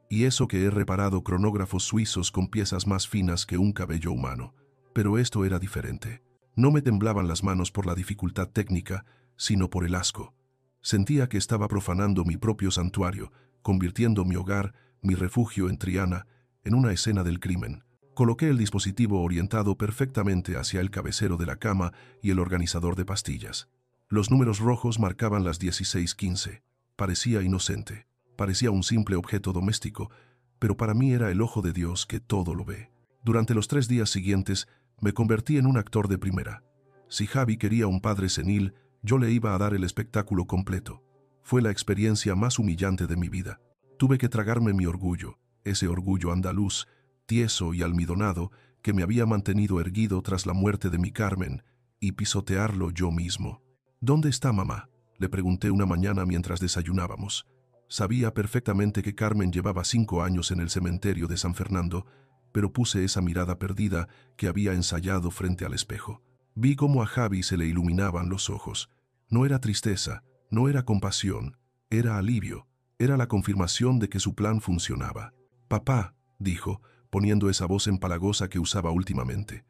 A: Y eso que he reparado cronógrafos suizos con piezas más finas que un cabello humano. Pero esto era diferente. No me temblaban las manos por la dificultad técnica, sino por el asco. Sentía que estaba profanando mi propio santuario, convirtiendo mi hogar, mi refugio en Triana, en una escena del crimen. Coloqué el dispositivo orientado perfectamente hacia el cabecero de la cama y el organizador de pastillas. Los números rojos marcaban las 16:15. Parecía inocente, parecía un simple objeto doméstico, pero para mí era el ojo de Dios que todo lo ve. Durante los 3 días siguientes me convertí en un actor de primera. Si Javi quería un padre senil, yo le iba a dar el espectáculo completo. Fue la experiencia más humillante de mi vida. Tuve que tragarme mi orgullo, ese orgullo andaluz, tieso y almidonado, que me había mantenido erguido tras la muerte de mi Carmen, y pisotearlo yo mismo. ¿Dónde está mamá?, le pregunté una mañana mientras desayunábamos. Sabía perfectamente que Carmen llevaba 5 años en el cementerio de San Fernando, pero puse esa mirada perdida que había ensayado frente al espejo. Vi cómo a Javi se le iluminaban los ojos. No era tristeza, No era compasión, era alivio, era la confirmación de que su plan funcionaba. «Papá», dijo, poniendo esa voz empalagosa que usaba últimamente.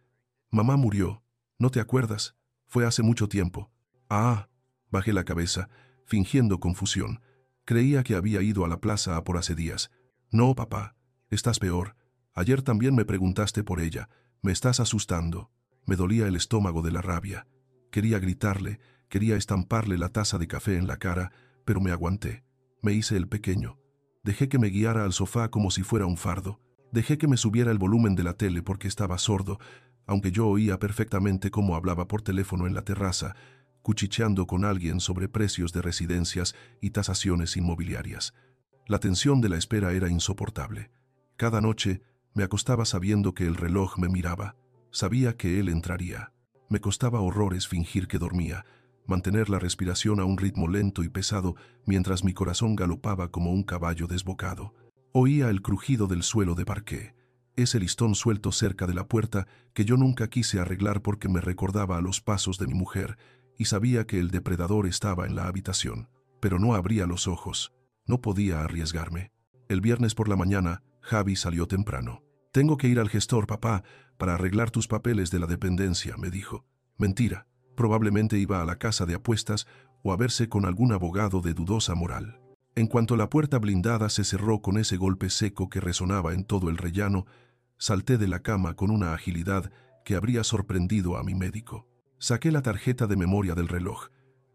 A: «Mamá murió. ¿No te acuerdas? Fue hace mucho tiempo». «Ah», bajé la cabeza, fingiendo confusión. Creía que había ido a la plaza a por hace días. «No, papá, estás peor. Ayer también me preguntaste por ella. Me estás asustando». Me dolía el estómago de la rabia. Quería gritarle, quería estamparle la taza de café en la cara, pero me aguanté. Me hice el pequeño. Dejé que me guiara al sofá como si fuera un fardo. Dejé que me subiera el volumen de la tele porque estaba sordo, aunque yo oía perfectamente cómo hablaba por teléfono en la terraza, cuchicheando con alguien sobre precios de residencias y tasaciones inmobiliarias. La tensión de la espera era insoportable. Cada noche me acostaba sabiendo que el reloj me miraba. Sabía que él entraría. Me costaba horrores fingir que dormía, mantener la respiración a un ritmo lento y pesado mientras mi corazón galopaba como un caballo desbocado. Oía el crujido del suelo de parqué, ese listón suelto cerca de la puerta que yo nunca quise arreglar porque me recordaba a los pasos de mi mujer y sabía que el depredador estaba en la habitación. Pero no abría los ojos. No podía arriesgarme. El viernes por la mañana, Javi salió temprano. «Tengo que ir al gestor, papá, para arreglar tus papeles de la dependencia», me dijo. Mentira. Probablemente iba a la casa de apuestas o a verse con algún abogado de dudosa moral. En cuanto la puerta blindada se cerró con ese golpe seco que resonaba en todo el rellano, salté de la cama con una agilidad que habría sorprendido a mi médico. Saqué la tarjeta de memoria del reloj.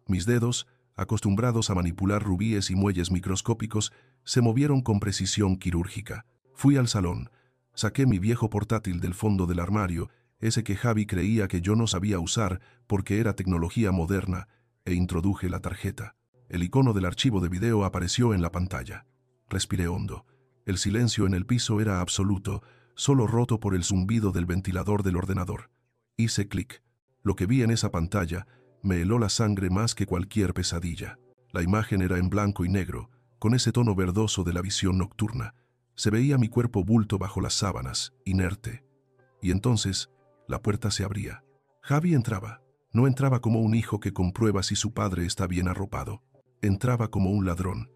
A: Mis dedos, acostumbrados a manipular rubíes y muelles microscópicos, se movieron con precisión quirúrgica. Fui al salón. Saqué mi viejo portátil del fondo del armario, ese que Javi creía que yo no sabía usar porque era tecnología moderna, e introduje la tarjeta. El icono del archivo de video apareció en la pantalla. Respiré hondo. El silencio en el piso era absoluto, solo roto por el zumbido del ventilador del ordenador. Hice clic. Lo que vi en esa pantalla me heló la sangre más que cualquier pesadilla. La imagen era en blanco y negro, con ese tono verdoso de la visión nocturna. Se veía mi cuerpo bulto bajo las sábanas, inerte. Y entonces, la puerta se abría. Javi entraba. No entraba como un hijo que comprueba si su padre está bien arropado. Entraba como un ladrón.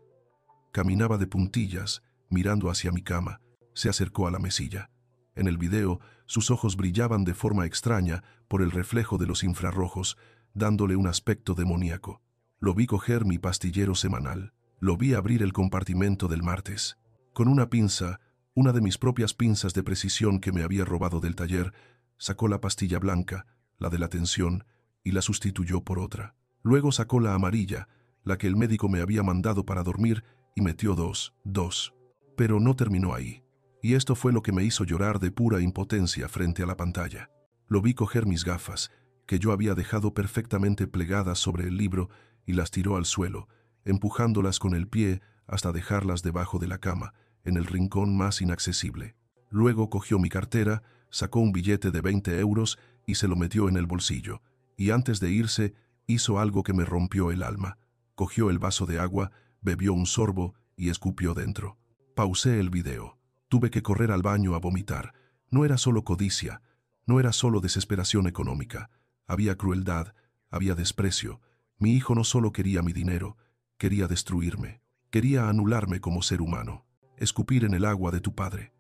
A: Caminaba de puntillas, mirando hacia mi cama. Se acercó a la mesilla. En el video, sus ojos brillaban de forma extraña por el reflejo de los infrarrojos, dándole un aspecto demoníaco. Lo vi coger mi pastillero semanal. Lo vi abrir el compartimento del martes. Con una pinza, una de mis propias pinzas de precisión que me había robado del taller, sacó la pastilla blanca, la de la tensión, y la sustituyó por otra. Luego sacó la amarilla, la que el médico me había mandado para dormir, y metió dos. Pero no terminó ahí. Y esto fue lo que me hizo llorar de pura impotencia frente a la pantalla. Lo vi coger mis gafas, que yo había dejado perfectamente plegadas sobre el libro, y las tiró al suelo, empujándolas con el pie hasta dejarlas debajo de la cama, en el rincón más inaccesible. Luego cogió mi cartera, sacó un billete de 20 euros y se lo metió en el bolsillo, y antes de irse hizo algo que me rompió el alma. Cogió el vaso de agua, bebió un sorbo y escupió dentro. Pausé el video. Tuve que correr al baño a vomitar. No era solo codicia, no era solo desesperación económica. Había crueldad, había desprecio. Mi hijo no solo quería mi dinero, quería destruirme. Quería anularme como ser humano. Escupir en el agua de tu padre.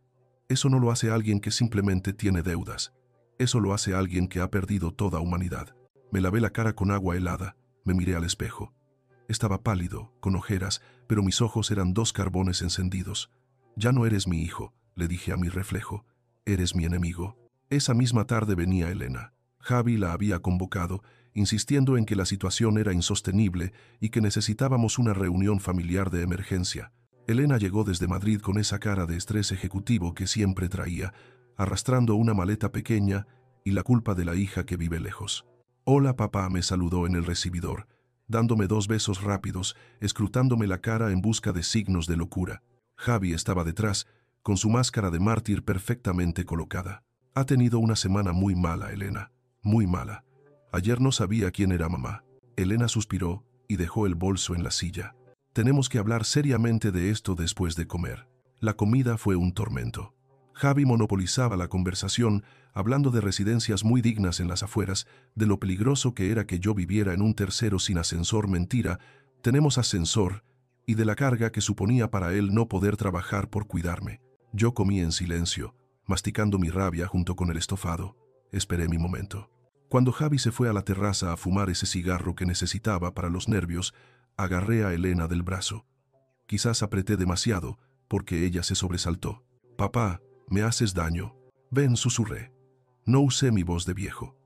A: Eso no lo hace alguien que simplemente tiene deudas. Eso lo hace alguien que ha perdido toda humanidad. Me lavé la cara con agua helada, me miré al espejo. Estaba pálido, con ojeras, pero mis ojos eran dos carbones encendidos. «Ya no eres mi hijo», le dije a mi reflejo. «Eres mi enemigo». Esa misma tarde venía Elena. Javi la había convocado, insistiendo en que la situación era insostenible y que necesitábamos una reunión familiar de emergencia. Elena llegó desde Madrid con esa cara de estrés ejecutivo que siempre traía, arrastrando una maleta pequeña y la culpa de la hija que vive lejos. «Hola, papá», me saludó en el recibidor, dándome 2 besos rápidos, escrutándome la cara en busca de signos de locura. Javi estaba detrás, con su máscara de mártir perfectamente colocada. «Ha tenido una semana muy mala, Elena, muy mala. Ayer no sabía quién era mamá». Elena suspiró y dejó el bolso en la silla. «Tenemos que hablar seriamente de esto después de comer». La comida fue un tormento. Javi monopolizaba la conversación, hablando de residencias muy dignas en las afueras, de lo peligroso que era que yo viviera en un tercero sin ascensor, mentira, Tenemos ascensor y de la carga que suponía para él no poder trabajar por cuidarme. Yo comí en silencio, masticando mi rabia junto con el estofado. Esperé mi momento. Cuando Javi se fue a la terraza a fumar ese cigarro que necesitaba para los nervios, agarré a Elena del brazo. Quizás apreté demasiado, porque ella se sobresaltó. «Papá, me haces daño». «Ven», susurré. No usé mi voz de viejo.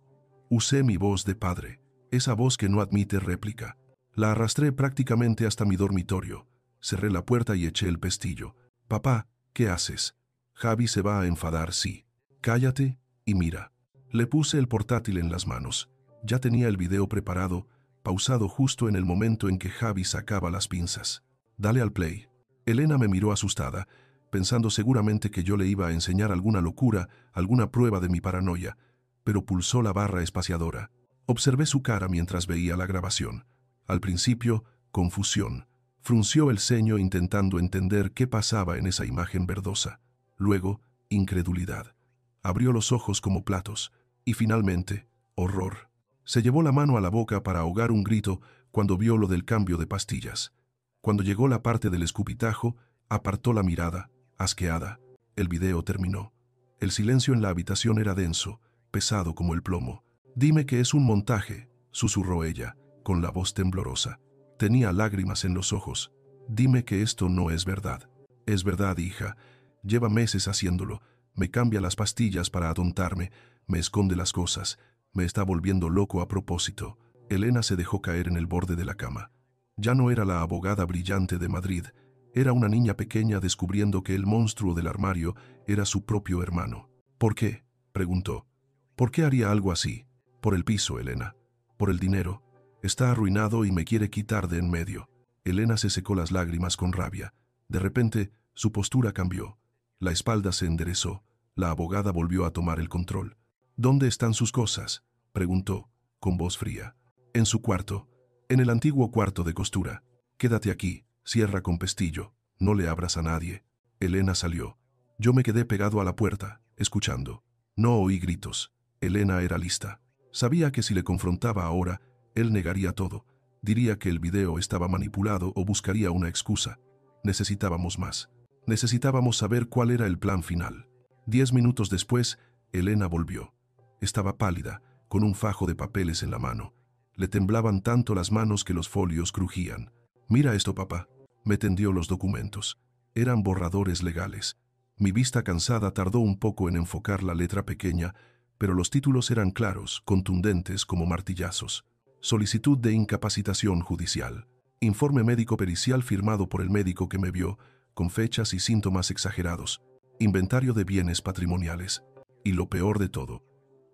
A: Usé mi voz de padre, esa voz que no admite réplica. La arrastré prácticamente hasta mi dormitorio. Cerré la puerta y eché el pestillo. «Papá, ¿qué haces? Javi se va a enfadar, sí. Cállate y mira». Le puse el portátil en las manos. Ya tenía el video preparado, pausado justo en el momento en que Javi sacaba las pinzas. «Dale al play». Elena me miró asustada, pensando seguramente que yo le iba a enseñar alguna locura, alguna prueba de mi paranoia, pero pulsó la barra espaciadora. Observé su cara mientras veía la grabación. Al principio, confusión. Frunció el ceño intentando entender qué pasaba en esa imagen verdosa. Luego, incredulidad. Abrió los ojos como platos. Y finalmente, horror. Se llevó la mano a la boca para ahogar un grito cuando vio lo del cambio de pastillas. Cuando llegó la parte del escupitajo, apartó la mirada, asqueada. El video terminó. El silencio en la habitación era denso, pesado como el plomo. «Dime que es un montaje», susurró ella, con la voz temblorosa. Tenía lágrimas en los ojos. «Dime que esto no es verdad». «Es verdad, hija. Lleva meses haciéndolo. Me cambia las pastillas para atontarme, me esconde las cosas, me está volviendo loco a propósito». Elena se dejó caer en el borde de la cama. Ya no era la abogada brillante de Madrid, era una niña pequeña descubriendo que el monstruo del armario era su propio hermano. «¿Por qué?», preguntó. «¿Por qué haría algo así?» «Por el piso, Elena. Por el dinero. Está arruinado y me quiere quitar de en medio». Elena se secó las lágrimas con rabia. De repente, su postura cambió. La espalda se enderezó. La abogada volvió a tomar el control. «¿Dónde están sus cosas?», preguntó, con voz fría. «En su cuarto. En el antiguo cuarto de costura. Quédate aquí, cierra con pestillo. No le abras a nadie». Elena salió. Yo me quedé pegado a la puerta, escuchando. No oí gritos. Elena era lista. Sabía que si le confrontaba ahora, él negaría todo. Diría que el video estaba manipulado o buscaría una excusa. Necesitábamos más. Necesitábamos saber cuál era el plan final. 10 minutos después, Elena volvió. Estaba pálida, con un fajo de papeles en la mano. Le temblaban tanto las manos que los folios crujían. «Mira esto, papá». Me tendió los documentos. Eran borradores legales. Mi vista cansada tardó un poco en enfocar la letra pequeña, pero los títulos eran claros, contundentes como martillazos. Solicitud de incapacitación judicial. Informe médico pericial firmado por el médico que me vio, con fechas y síntomas exagerados. Inventario de bienes patrimoniales. Y lo peor de todo,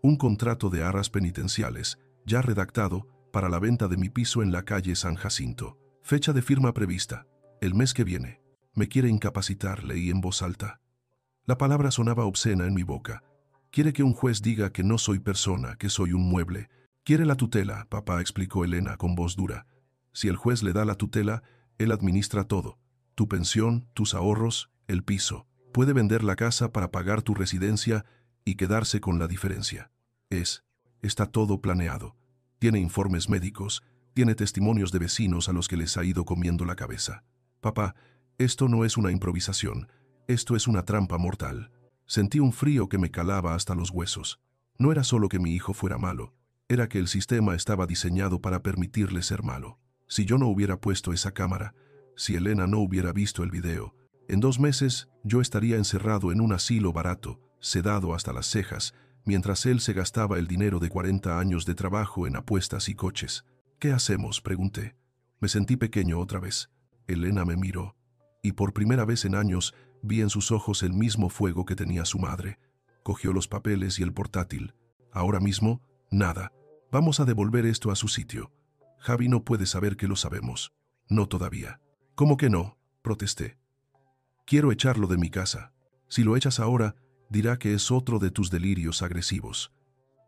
A: un contrato de arras penitenciales, ya redactado, para la venta de mi piso en la calle San Jacinto. Fecha de firma prevista. El mes que viene. Me quiere incapacitar, leí en voz alta. La palabra sonaba obscena en mi boca. Quiere que un juez diga que no soy persona, que soy un mueble. Quiere la tutela, papá, explicó Elena con voz dura. Si el juez le da la tutela, él administra todo. Tu pensión, tus ahorros, el piso. Puede vender la casa para pagar tu residencia y quedarse con la diferencia. Está todo planeado. Tiene informes médicos, tiene testimonios de vecinos a los que les ha ido comiendo la cabeza. Papá, esto no es una improvisación, esto es una trampa mortal. Sentí un frío que me calaba hasta los huesos. No era solo que mi hijo fuera malo, era que el sistema estaba diseñado para permitirle ser malo. Si yo no hubiera puesto esa cámara, si Elena no hubiera visto el video, en 2 meses yo estaría encerrado en un asilo barato, sedado hasta las cejas, mientras él se gastaba el dinero de 40 años de trabajo en apuestas y coches. «¿Qué hacemos?», pregunté. Me sentí pequeño otra vez. Elena me miró, y por primera vez en años vi en sus ojos el mismo fuego que tenía su madre. Cogió los papeles y el portátil. «Ahora mismo, nada. Vamos a devolver esto a su sitio. Javi no puede saber que lo sabemos. No todavía». «¿Cómo que no?», protesté. «Quiero echarlo de mi casa. Si lo echas ahora, dirá que es otro de tus delirios agresivos.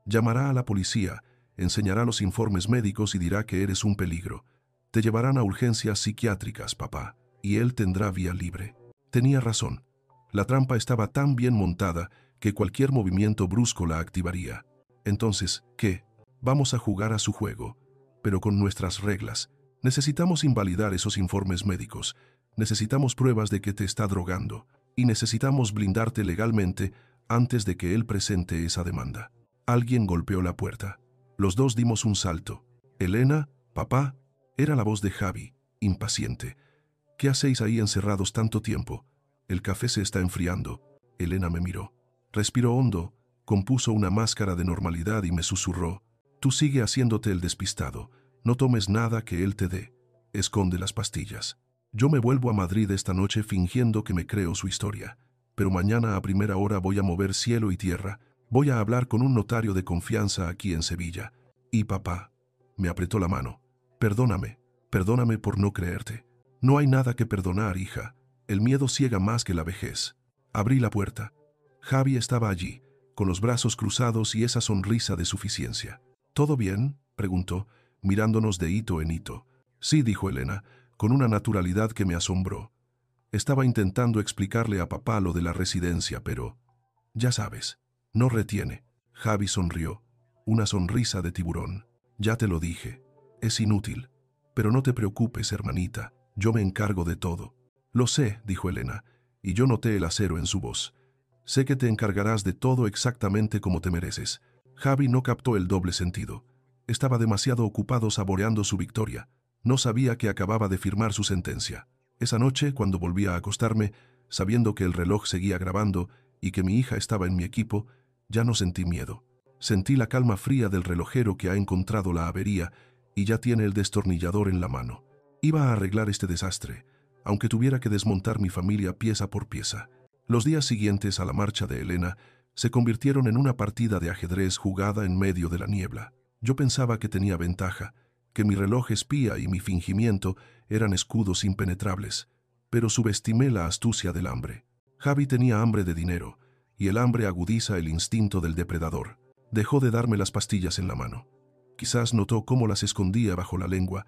A: Llamará a la policía, enseñará los informes médicos y dirá que eres un peligro. Te llevarán a urgencias psiquiátricas, papá, y él tendrá vía libre». Tenía razón. La trampa estaba tan bien montada que cualquier movimiento brusco la activaría. Entonces, ¿qué? Vamos a jugar a su juego, pero con nuestras reglas. Necesitamos invalidar esos informes médicos. Necesitamos pruebas de que te está drogando. Y necesitamos blindarte legalmente antes de que él presente esa demanda. Alguien golpeó la puerta. Los dos dimos un salto. Elena, papá, era la voz de Javi, impaciente. ¿Qué hacéis ahí encerrados tanto tiempo? El café se está enfriando. Elena me miró. Respiró hondo, compuso una máscara de normalidad y me susurró. Tú sigue haciéndote el despistado. No tomes nada que él te dé. Esconde las pastillas. Yo me vuelvo a Madrid esta noche fingiendo que me creo su historia. Pero mañana a primera hora voy a mover cielo y tierra. Voy a hablar con un notario de confianza aquí en Sevilla. Y papá, me apretó la mano. Perdóname por no creerte. No hay nada que perdonar, hija. El miedo ciega más que la vejez. Abrí la puerta. Javi estaba allí, con los brazos cruzados y esa sonrisa de suficiencia. ¿Todo bien?, preguntó, mirándonos de hito en hito. Sí, dijo Elena, con una naturalidad que me asombró. Estaba intentando explicarle a papá lo de la residencia, pero... Ya sabes, no retiene. Javi sonrió, una sonrisa de tiburón. Ya te lo dije, es inútil. Pero no te preocupes, hermanita, yo me encargo de todo. Lo sé, dijo Elena, y yo noté el acero en su voz. Sé que te encargarás de todo exactamente como te mereces. Javi no captó el doble sentido. Estaba demasiado ocupado saboreando su victoria. No sabía que acababa de firmar su sentencia. Esa noche, cuando volví a acostarme, sabiendo que el reloj seguía grabando y que mi hija estaba en mi equipo, ya no sentí miedo. Sentí la calma fría del relojero que ha encontrado la avería y ya tiene el destornillador en la mano. Iba a arreglar este desastre, aunque tuviera que desmontar mi familia pieza por pieza. Los días siguientes a la marcha de Elena se convirtieron en una partida de ajedrez jugada en medio de la niebla. Yo pensaba que tenía ventaja, que mi reloj espía y mi fingimiento eran escudos impenetrables, pero subestimé la astucia del hambre. Javi tenía hambre de dinero, y el hambre agudiza el instinto del depredador. Dejó de darme las pastillas en la mano. Quizás notó cómo las escondía bajo la lengua,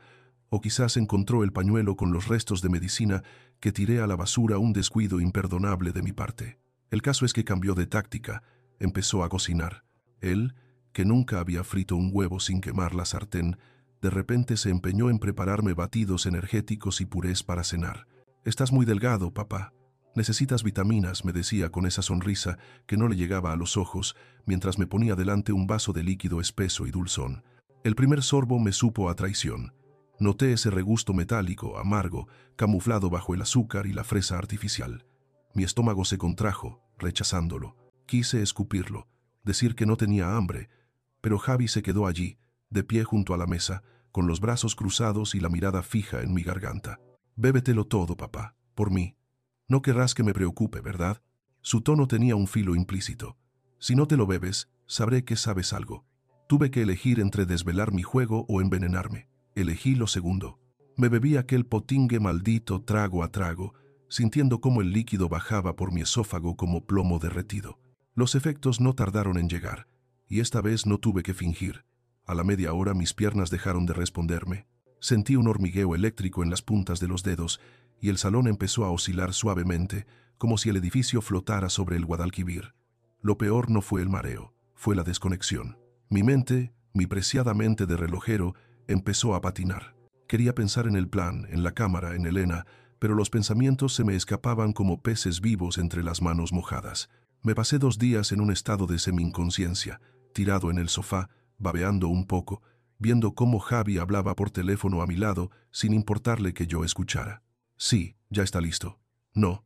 A: o quizás encontró el pañuelo con los restos de medicina que tiré a la basura, un descuido imperdonable de mi parte. El caso es que cambió de táctica, empezó a cocinar. Él, que nunca había frito un huevo sin quemar la sartén, de repente se empeñó en prepararme batidos energéticos y purés para cenar. «Estás muy delgado, papá. Necesitas vitaminas», me decía con esa sonrisa que no le llegaba a los ojos, mientras me ponía delante un vaso de líquido espeso y dulzón. El primer sorbo me supo a traición. Noté ese regusto metálico, amargo, camuflado bajo el azúcar y la fresa artificial. Mi estómago se contrajo, rechazándolo. Quise escupirlo, decir que no tenía hambre, pero Javi se quedó allí, de pie junto a la mesa, con los brazos cruzados y la mirada fija en mi garganta. «Bébetelo todo, papá, por mí. No querrás que me preocupe, ¿verdad?» Su tono tenía un filo implícito. «Si no te lo bebes, sabré que sabes algo. Tuve que elegir entre desvelar mi juego o envenenarme. Elegí lo segundo. Me bebí aquel potingue maldito trago a trago, sintiendo cómo el líquido bajaba por mi esófago como plomo derretido. Los efectos no tardaron en llegar, y esta vez no tuve que fingir. A la media hora mis piernas dejaron de responderme. Sentí un hormigueo eléctrico en las puntas de los dedos, y el salón empezó a oscilar suavemente, como si el edificio flotara sobre el Guadalquivir. Lo peor no fue el mareo, fue la desconexión. Mi mente, mi preciada mente de relojero, empezó a patinar. Quería pensar en el plan, en la cámara, en Elena, pero los pensamientos se me escapaban como peces vivos entre las manos mojadas. Me pasé 2 días en un estado de semi-inconsciencia, tirado en el sofá, babeando un poco, viendo cómo Javi hablaba por teléfono a mi lado, sin importarle que yo escuchara. «Sí, ya está listo». No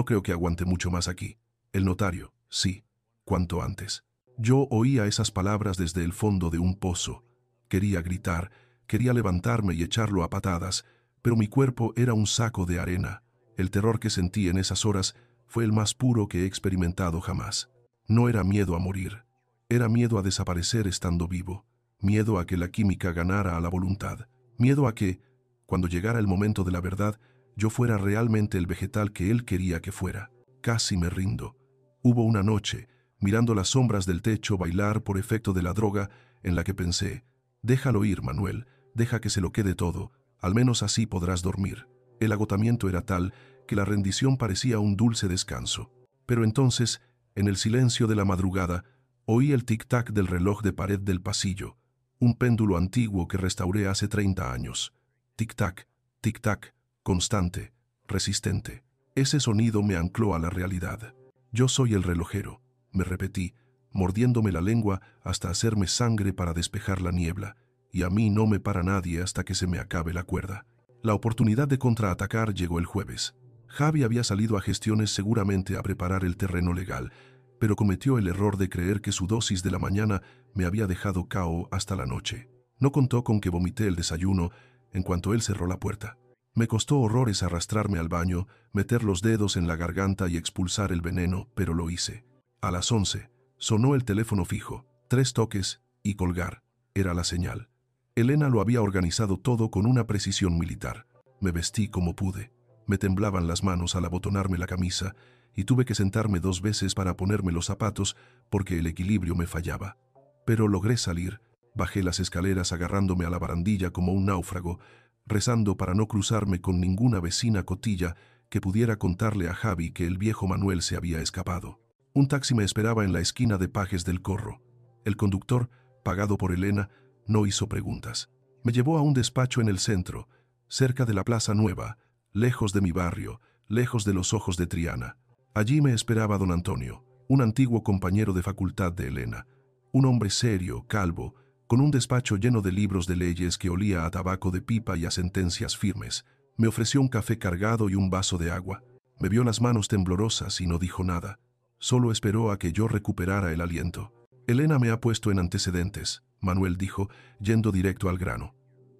A: creo que aguante mucho más aquí». «El notario, sí, cuanto antes». Yo oía esas palabras desde el fondo de un pozo. Quería gritar, quería levantarme y echarlo a patadas, pero mi cuerpo era un saco de arena. El terror que sentí en esas horas fue el más puro que he experimentado jamás. No era miedo a morir, era miedo a desaparecer estando vivo, miedo a que la química ganara a la voluntad, miedo a que, cuando llegara el momento de la verdad, yo fuera realmente el vegetal que él quería que fuera. Casi me rindo. Hubo una noche, mirando las sombras del techo bailar por efecto de la droga, en la que pensé: «Déjalo ir, Manuel, deja que se lo quede todo, al menos así podrás dormir». El agotamiento era tal que la rendición parecía un dulce descanso. Pero entonces, en el silencio de la madrugada, oí el tic-tac del reloj de pared del pasillo, un péndulo antiguo que restauré hace 30 años. Tic-tac, tic-tac, constante, resistente. Ese sonido me ancló a la realidad. Yo soy el relojero, me repetí, mordiéndome la lengua hasta hacerme sangre para despejar la niebla, y a mí no me para nadie hasta que se me acabe la cuerda. La oportunidad de contraatacar llegó el jueves. Javi había salido a gestiones seguramente a preparar el terreno legal, pero cometió el error de creer que su dosis de la mañana me había dejado KO hasta la noche. No contó con que vomité el desayuno en cuanto él cerró la puerta. Me costó horrores arrastrarme al baño, meter los dedos en la garganta y expulsar el veneno, pero lo hice. A las 11, sonó el teléfono fijo, 3 toques y colgar. Era la señal. Elena lo había organizado todo con una precisión militar. Me vestí como pude. Me temblaban las manos al abotonarme la camisa y tuve que sentarme 2 veces para ponerme los zapatos porque el equilibrio me fallaba. Pero logré salir. Bajé las escaleras agarrándome a la barandilla como un náufrago, rezando para no cruzarme con ninguna vecina cotilla que pudiera contarle a Javi que el viejo Manuel se había escapado. Un taxi me esperaba en la esquina de Pajes del Corro. El conductor, pagado por Elena, no hizo preguntas. Me llevó a un despacho en el centro, cerca de la Plaza Nueva, lejos de mi barrio, lejos de los ojos de Triana. Allí me esperaba don Antonio, un antiguo compañero de facultad de Elena, un hombre serio, calvo, con un despacho lleno de libros de leyes que olía a tabaco de pipa y a sentencias firmes. Me ofreció un café cargado y un vaso de agua. Me vio las manos temblorosas y no dijo nada. Solo esperó a que yo recuperara el aliento. Elena me ha puesto en antecedentes, Manuel dijo, yendo directo al grano.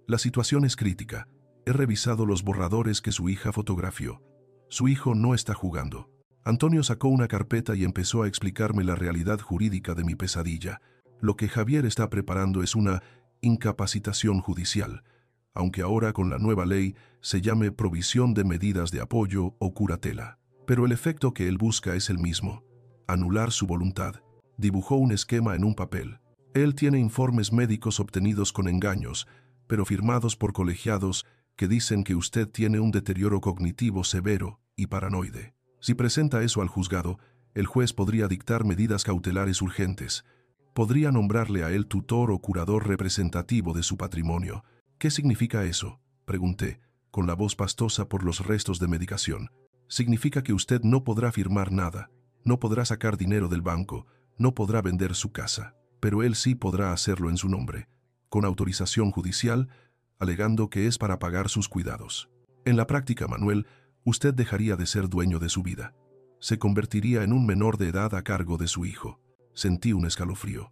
A: La situación es crítica. He revisado los borradores que su hija fotografió. Su hijo no está jugando. Antonio sacó una carpeta y empezó a explicarme la realidad jurídica de mi pesadilla. Lo que Javier está preparando es una incapacitación judicial, aunque ahora con la nueva ley se llame provisión de medidas de apoyo o curatela. Pero el efecto que él busca es el mismo: anular su voluntad. Dibujó un esquema en un papel. Él tiene informes médicos obtenidos con engaños, pero firmados por colegiados que dicen que usted tiene un deterioro cognitivo severo y paranoide. Si presenta eso al juzgado, el juez podría dictar medidas cautelares urgentes. Podría nombrarle a él tutor o curador representativo de su patrimonio. ¿Qué significa eso?, pregunté, con la voz pastosa por los restos de medicación. Significa que usted no podrá firmar nada, no podrá sacar dinero del banco, no podrá vender su casa, pero él sí podrá hacerlo en su nombre, con autorización judicial, alegando que es para pagar sus cuidados. En la práctica, Manuel, usted dejaría de ser dueño de su vida. Se convertiría en un menor de edad a cargo de su hijo. Sentí un escalofrío.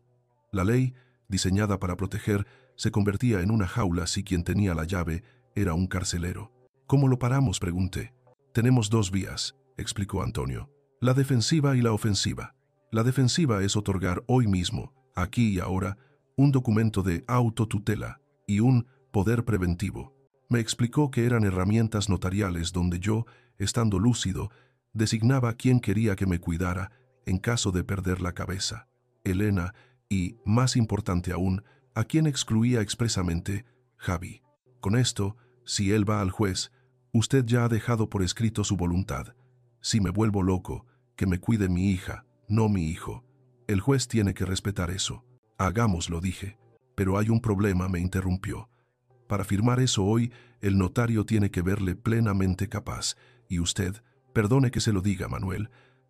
A: La ley, diseñada para proteger, se convertía en una jaula si quien tenía la llave era un carcelero. ¿Cómo lo paramos?, pregunté. Tenemos 2 vías, explicó Antonio. La defensiva y la ofensiva. La defensiva es otorgar hoy mismo, aquí y ahora, un documento de autotutela y un poder preventivo. Me explicó que eran herramientas notariales donde yo, estando lúcido, designaba a quien quería que me cuidara en caso de perder la cabeza, Elena, y, más importante aún, a quien excluía expresamente, Javi. Con esto, si él va al juez, usted ya ha dejado por escrito su voluntad. Si me vuelvo loco, que me cuide mi hija, no mi hijo. El juez tiene que respetar eso. Hagámoslo, dije. Pero hay un problema, me interrumpió. Para firmar eso hoy, el notario tiene que verle plenamente capaz, y usted, perdone que se lo diga, Manuel,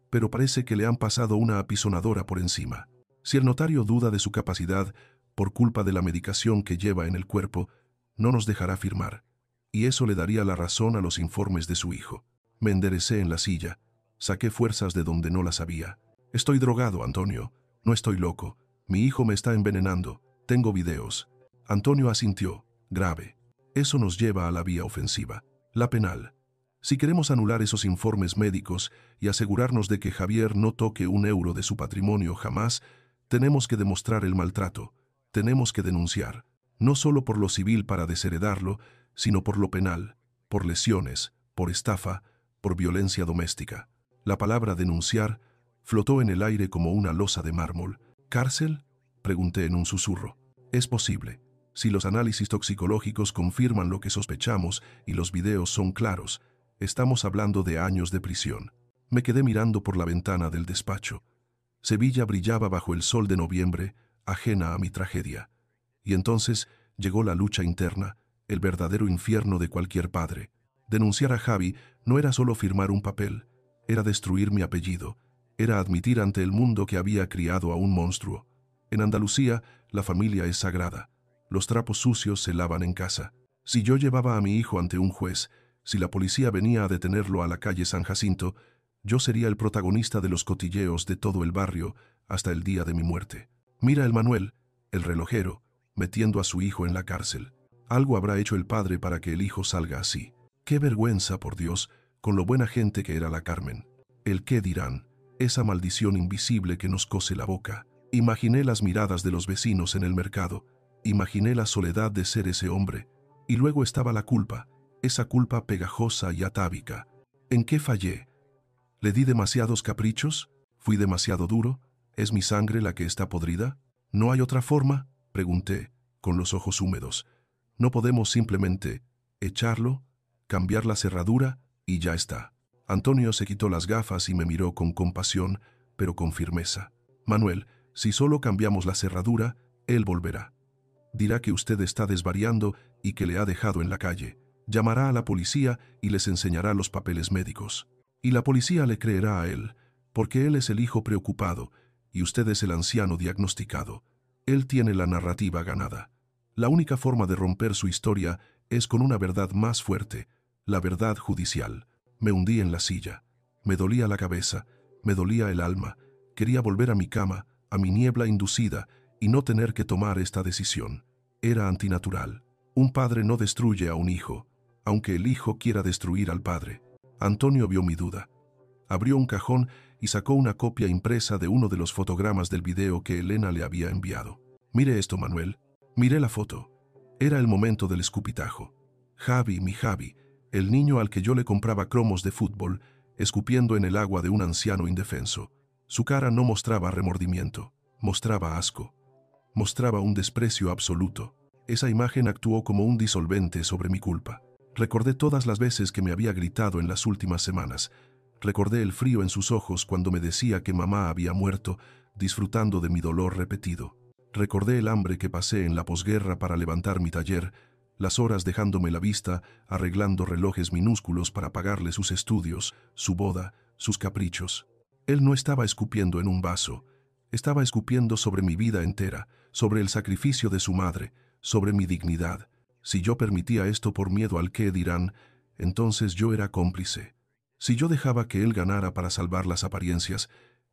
A: pero parece que le han pasado una apisonadora por encima. Si el notario duda de su capacidad por culpa de la medicación que lleva en el cuerpo, no nos dejará firmar, y eso le daría la razón a los informes de su hijo. Me enderecé en la silla, saqué fuerzas de donde no las había. Estoy drogado, Antonio, no estoy loco. Mi hijo me está envenenando, tengo videos. Antonio asintió, grave. Eso nos lleva a la vía ofensiva, la penal. Si queremos anular esos informes médicos y asegurarnos de que Javier no toque un euro de su patrimonio jamás, tenemos que demostrar el maltrato, tenemos que denunciar, no solo por lo civil para desheredarlo, sino por lo penal, por lesiones, por estafa, por violencia doméstica. La palabra denunciar flotó en el aire como una losa de mármol. ¿Cárcel?, pregunté en un susurro. Es posible. Si los análisis toxicológicos confirman lo que sospechamos y los videos son claros, estamos hablando de años de prisión. Me quedé mirando por la ventana del despacho. Sevilla brillaba bajo el sol de noviembre, ajena a mi tragedia. Y entonces llegó la lucha interna, el verdadero infierno de cualquier padre. Denunciar a Javi no era solo firmar un papel, era destruir mi apellido, era admitir ante el mundo que había criado a un monstruo. En Andalucía, la familia es sagrada. Los trapos sucios se lavan en casa. Si yo llevaba a mi hijo ante un juez, si la policía venía a detenerlo a la calle San Jacinto, yo sería el protagonista de los cotilleos de todo el barrio hasta el día de mi muerte. Mira el Manuel, el relojero, metiendo a su hijo en la cárcel. Algo habrá hecho el padre para que el hijo salga así. ¡Qué vergüenza, por Dios, con lo buena gente que era la Carmen! El qué dirán, esa maldición invisible que nos cose la boca. Imaginé las miradas de los vecinos en el mercado, imaginé la soledad de ser ese hombre, y luego estaba la culpa, esa culpa pegajosa y atávica. ¿En qué fallé? ¿Le di demasiados caprichos? ¿Fui demasiado duro? ¿Es mi sangre la que está podrida? ¿No hay otra forma?, pregunté, con los ojos húmedos. ¿No podemos simplemente echarlo, cambiar la cerradura y ya está? Antonio se quitó las gafas y me miró con compasión, pero con firmeza. Manuel, si solo cambiamos la cerradura, él volverá. Dirá que usted está desvariando y que le ha dejado en la calle. Llamará a la policía y les enseñará los papeles médicos. Y la policía le creerá a él, porque él es el hijo preocupado y usted es el anciano diagnosticado. Él tiene la narrativa ganada. La única forma de romper su historia es con una verdad más fuerte, la verdad judicial. Me hundí en la silla. Me dolía la cabeza, me dolía el alma. Quería volver a mi cama, a mi niebla inducida, y no tener que tomar esta decisión. Era antinatural. Un padre no destruye a un hijo, aunque el hijo quiera destruir al padre. Antonio vio mi duda. Abrió un cajón y sacó una copia impresa de uno de los fotogramas del video que Elena le había enviado. Mire esto, Manuel. Miré la foto. Era el momento del escupitajo. Javi, mi Javi, el niño al que yo le compraba cromos de fútbol, escupiendo en el agua de un anciano indefenso. Su cara no mostraba remordimiento, mostraba asco, mostraba un desprecio absoluto. Esa imagen actuó como un disolvente sobre mi culpa. Recordé todas las veces que me había gritado en las últimas semanas. Recordé el frío en sus ojos cuando me decía que mamá había muerto, disfrutando de mi dolor repetido. Recordé el hambre que pasé en la posguerra para levantar mi taller, las horas dejándome la vista, arreglando relojes minúsculos para pagarle sus estudios, su boda, sus caprichos. Él no estaba escupiendo en un vaso, estaba escupiendo sobre mi vida entera, sobre el sacrificio de su madre, sobre mi dignidad. Si yo permitía esto por miedo al qué dirán, entonces yo era cómplice. Si yo dejaba que él ganara para salvar las apariencias,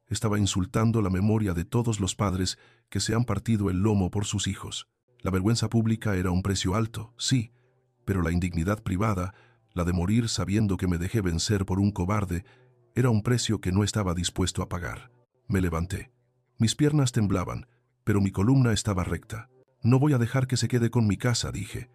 A: estaba insultando la memoria de todos los padres que se han partido el lomo por sus hijos. La vergüenza pública era un precio alto, sí, pero la indignidad privada, la de morir sabiendo que me dejé vencer por un cobarde, era un precio que no estaba dispuesto a pagar. Me levanté. Mis piernas temblaban, pero mi columna estaba recta. No voy a dejar que se quede con mi casa, dije.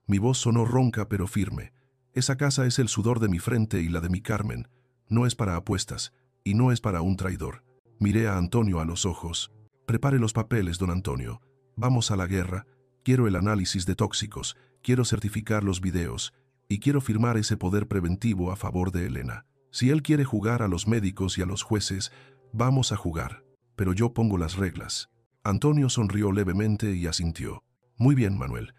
A: Mi voz sonó ronca pero firme. Esa casa es el sudor de mi frente y la de mi Carmen. No es para apuestas, y no es para un traidor. Miré a Antonio a los ojos. Prepare los papeles, don Antonio. Vamos a la guerra. Quiero el análisis de tóxicos, quiero certificar los videos, y quiero firmar ese poder preventivo a favor de Elena. Si él quiere jugar a los médicos y a los jueces, vamos a jugar. Pero yo pongo las reglas. Antonio sonrió levemente y asintió. Muy bien, Manuel.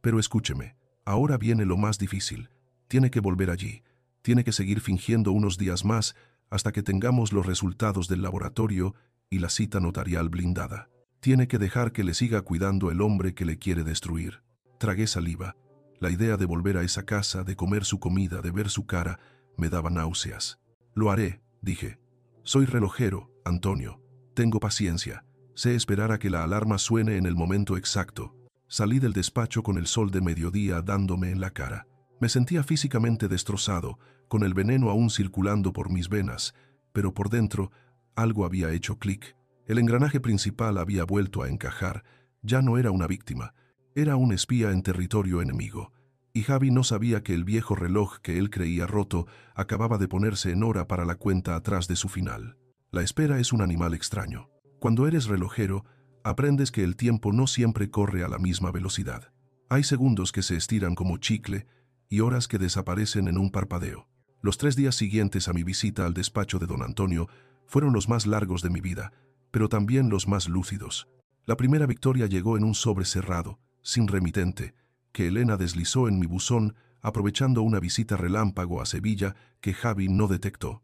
A: Pero escúcheme, ahora viene lo más difícil. Tiene que volver allí. Tiene que seguir fingiendo unos días más hasta que tengamos los resultados del laboratorio y la cita notarial blindada. Tiene que dejar que le siga cuidando el hombre que le quiere destruir. Tragué saliva. La idea de volver a esa casa, de comer su comida, de ver su cara, me daba náuseas. Lo haré, dije. Soy relojero, Antonio. Tengo paciencia. Sé esperar a que la alarma suene en el momento exacto. Salí del despacho con el sol de mediodía dándome en la cara. Me sentía físicamente destrozado, con el veneno aún circulando por mis venas, pero por dentro algo había hecho clic. El engranaje principal había vuelto a encajar. Ya no era una víctima, era un espía en territorio enemigo. Y Javi no sabía que el viejo reloj que él creía roto acababa de ponerse en hora para la cuenta atrás de su final. La espera es un animal extraño. Cuando eres relojero, aprendes que el tiempo no siempre corre a la misma velocidad. Hay segundos que se estiran como chicle y horas que desaparecen en un parpadeo. Los 3 días siguientes a mi visita al despacho de don Antonio fueron los más largos de mi vida, pero también los más lúcidos. La primera victoria llegó en un sobre cerrado, sin remitente, que Elena deslizó en mi buzón aprovechando una visita relámpago a Sevilla que Javi no detectó.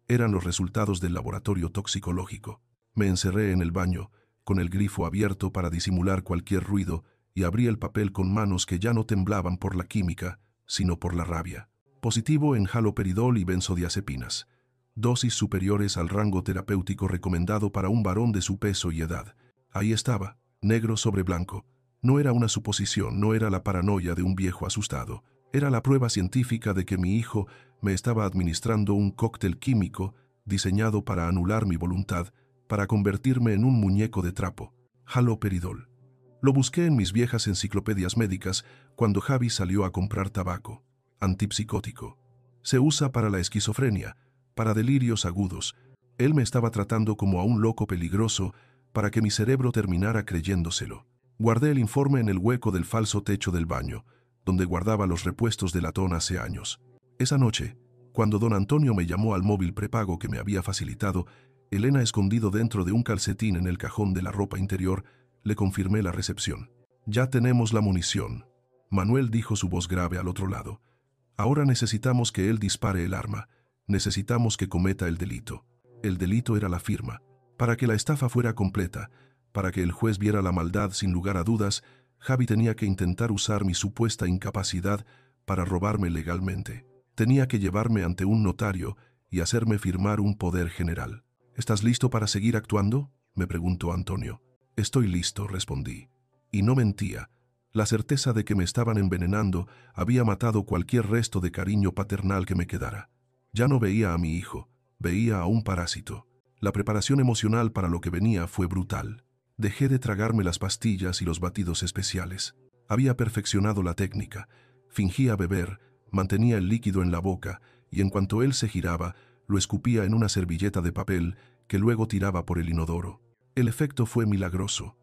A: Eran los resultados del laboratorio toxicológico. Me encerré en el baño, con el grifo abierto para disimular cualquier ruido, y abrí el papel con manos que ya no temblaban por la química, sino por la rabia. Positivo en haloperidol y benzodiazepinas. Dosis superiores al rango terapéutico recomendado para un varón de su peso y edad. Ahí estaba, negro sobre blanco. No era una suposición, no era la paranoia de un viejo asustado. Era la prueba científica de que mi hijo me estaba administrando un cóctel químico diseñado para anular mi voluntad, para convertirme en un muñeco de trapo. Haloperidol. Lo busqué en mis viejas enciclopedias médicas cuando Javi salió a comprar tabaco. Antipsicótico. Se usa para la esquizofrenia, para delirios agudos. Él me estaba tratando como a un loco peligroso para que mi cerebro terminara creyéndoselo. Guardé el informe en el hueco del falso techo del baño, donde guardaba los repuestos de latón hace años. Esa noche, cuando don Antonio me llamó al móvil prepago que me había facilitado, Elena escondido dentro de un calcetín en el cajón de la ropa interior, le confirmé la recepción. Ya tenemos la munición. Manuel dijo su voz grave al otro lado. Ahora necesitamos que él dispare el arma. Necesitamos que cometa el delito. El delito era la firma. Para que la estafa fuera completa, para que el juez viera la maldad sin lugar a dudas, Javi tenía que intentar usar mi supuesta incapacidad para robarme legalmente. Tenía que llevarme ante un notario y hacerme firmar un poder general. ¿Estás listo para seguir actuando?, me preguntó Antonio. Estoy listo, respondí. Y no mentía. La certeza de que me estaban envenenando había matado cualquier resto de cariño paternal que me quedara. Ya no veía a mi hijo, veía a un parásito. La preparación emocional para lo que venía fue brutal. Dejé de tragarme las pastillas y los batidos especiales. Había perfeccionado la técnica. Fingía beber, mantenía el líquido en la boca y en cuanto él se giraba, lo escupía en una servilleta de papel que luego tiraba por el inodoro. El efecto fue milagroso.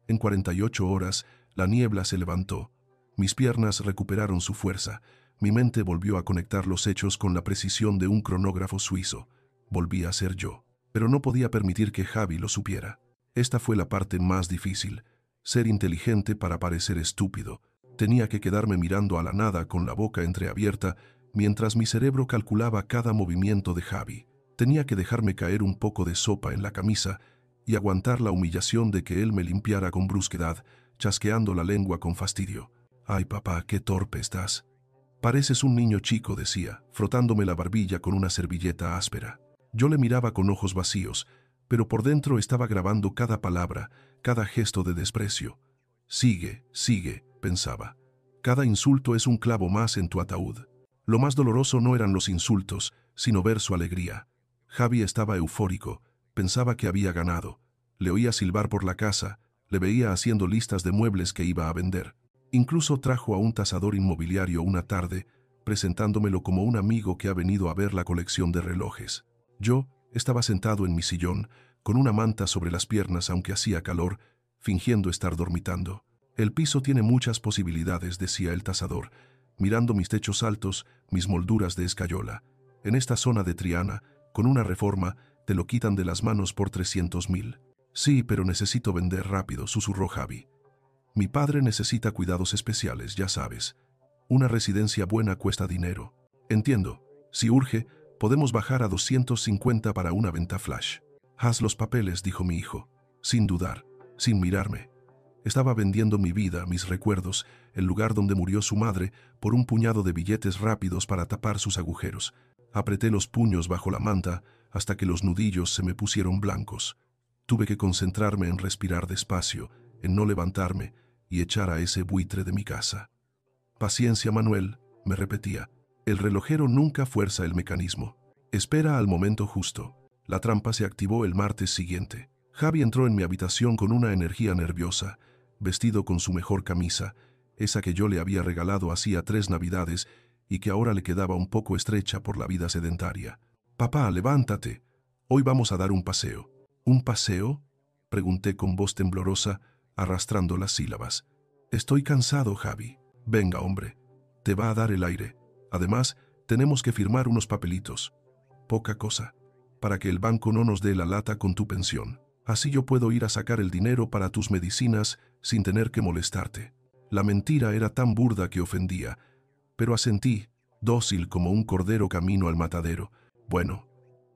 A: En 48 horas, la niebla se levantó. Mis piernas recuperaron su fuerza. Mi mente volvió a conectar los hechos con la precisión de un cronógrafo suizo. Volví a ser yo. Pero no podía permitir que Javi lo supiera. Esta fue la parte más difícil. Ser inteligente para parecer estúpido. Tenía que quedarme mirando a la nada con la boca entreabierta mientras mi cerebro calculaba cada movimiento de Javi. Tenía que dejarme caer un poco de sopa en la camisa y aguantar la humillación de que él me limpiara con brusquedad, chasqueando la lengua con fastidio. «Ay, papá, qué torpe estás». «Pareces un niño chico», decía, frotándome la barbilla con una servilleta áspera. Yo le miraba con ojos vacíos, pero por dentro estaba grabando cada palabra, cada gesto de desprecio. «Sigue, sigue», pensaba. «Cada insulto es un clavo más en tu ataúd». Lo más doloroso no eran los insultos, sino ver su alegría. Javi estaba eufórico, pensaba que había ganado. Le oía silbar por la casa, le veía haciendo listas de muebles que iba a vender. Incluso trajo a un tasador inmobiliario una tarde, presentándomelo como un amigo que ha venido a ver la colección de relojes. Yo estaba sentado en mi sillón, con una manta sobre las piernas aunque hacía calor, fingiendo estar dormitando. «El piso tiene muchas posibilidades», decía el tasador, mirando mis techos altos, mis molduras de escayola. «En esta zona de Triana, con una reforma, te lo quitan de las manos por 300.000. «Sí, pero necesito vender rápido», susurró Javi. «Mi padre necesita cuidados especiales, ya sabes. Una residencia buena cuesta dinero». «Entiendo. Si urge, podemos bajar a 250 para una venta flash». «Haz los papeles», dijo mi hijo, sin dudar, sin mirarme. Estaba vendiendo mi vida, mis recuerdos, el lugar donde murió su madre, por un puñado de billetes rápidos para tapar sus agujeros. Apreté los puños bajo la manta hasta que los nudillos se me pusieron blancos. Tuve que concentrarme en respirar despacio, en no levantarme y echar a ese buitre de mi casa. «Paciencia, Manuel», me repetía. «El relojero nunca fuerza el mecanismo. Espera al momento justo». La trampa se activó el martes siguiente. Javi entró en mi habitación con una energía nerviosa, vestido con su mejor camisa, esa que yo le había regalado hacía 3 navidades y que ahora le quedaba un poco estrecha por la vida sedentaria. «Papá, levántate. Hoy vamos a dar un paseo». «¿Un paseo?», pregunté con voz temblorosa, arrastrando las sílabas. «Estoy cansado, Javi». «Venga, hombre. Te va a dar el aire. Además, tenemos que firmar unos papelitos. Poca cosa. Para que el banco no nos dé la lata con tu pensión. Así yo puedo ir a sacar el dinero para tus medicinas sin tener que molestarte». La mentira era tan burda que ofendía, pero asentí, dócil como un cordero camino al matadero. Bueno,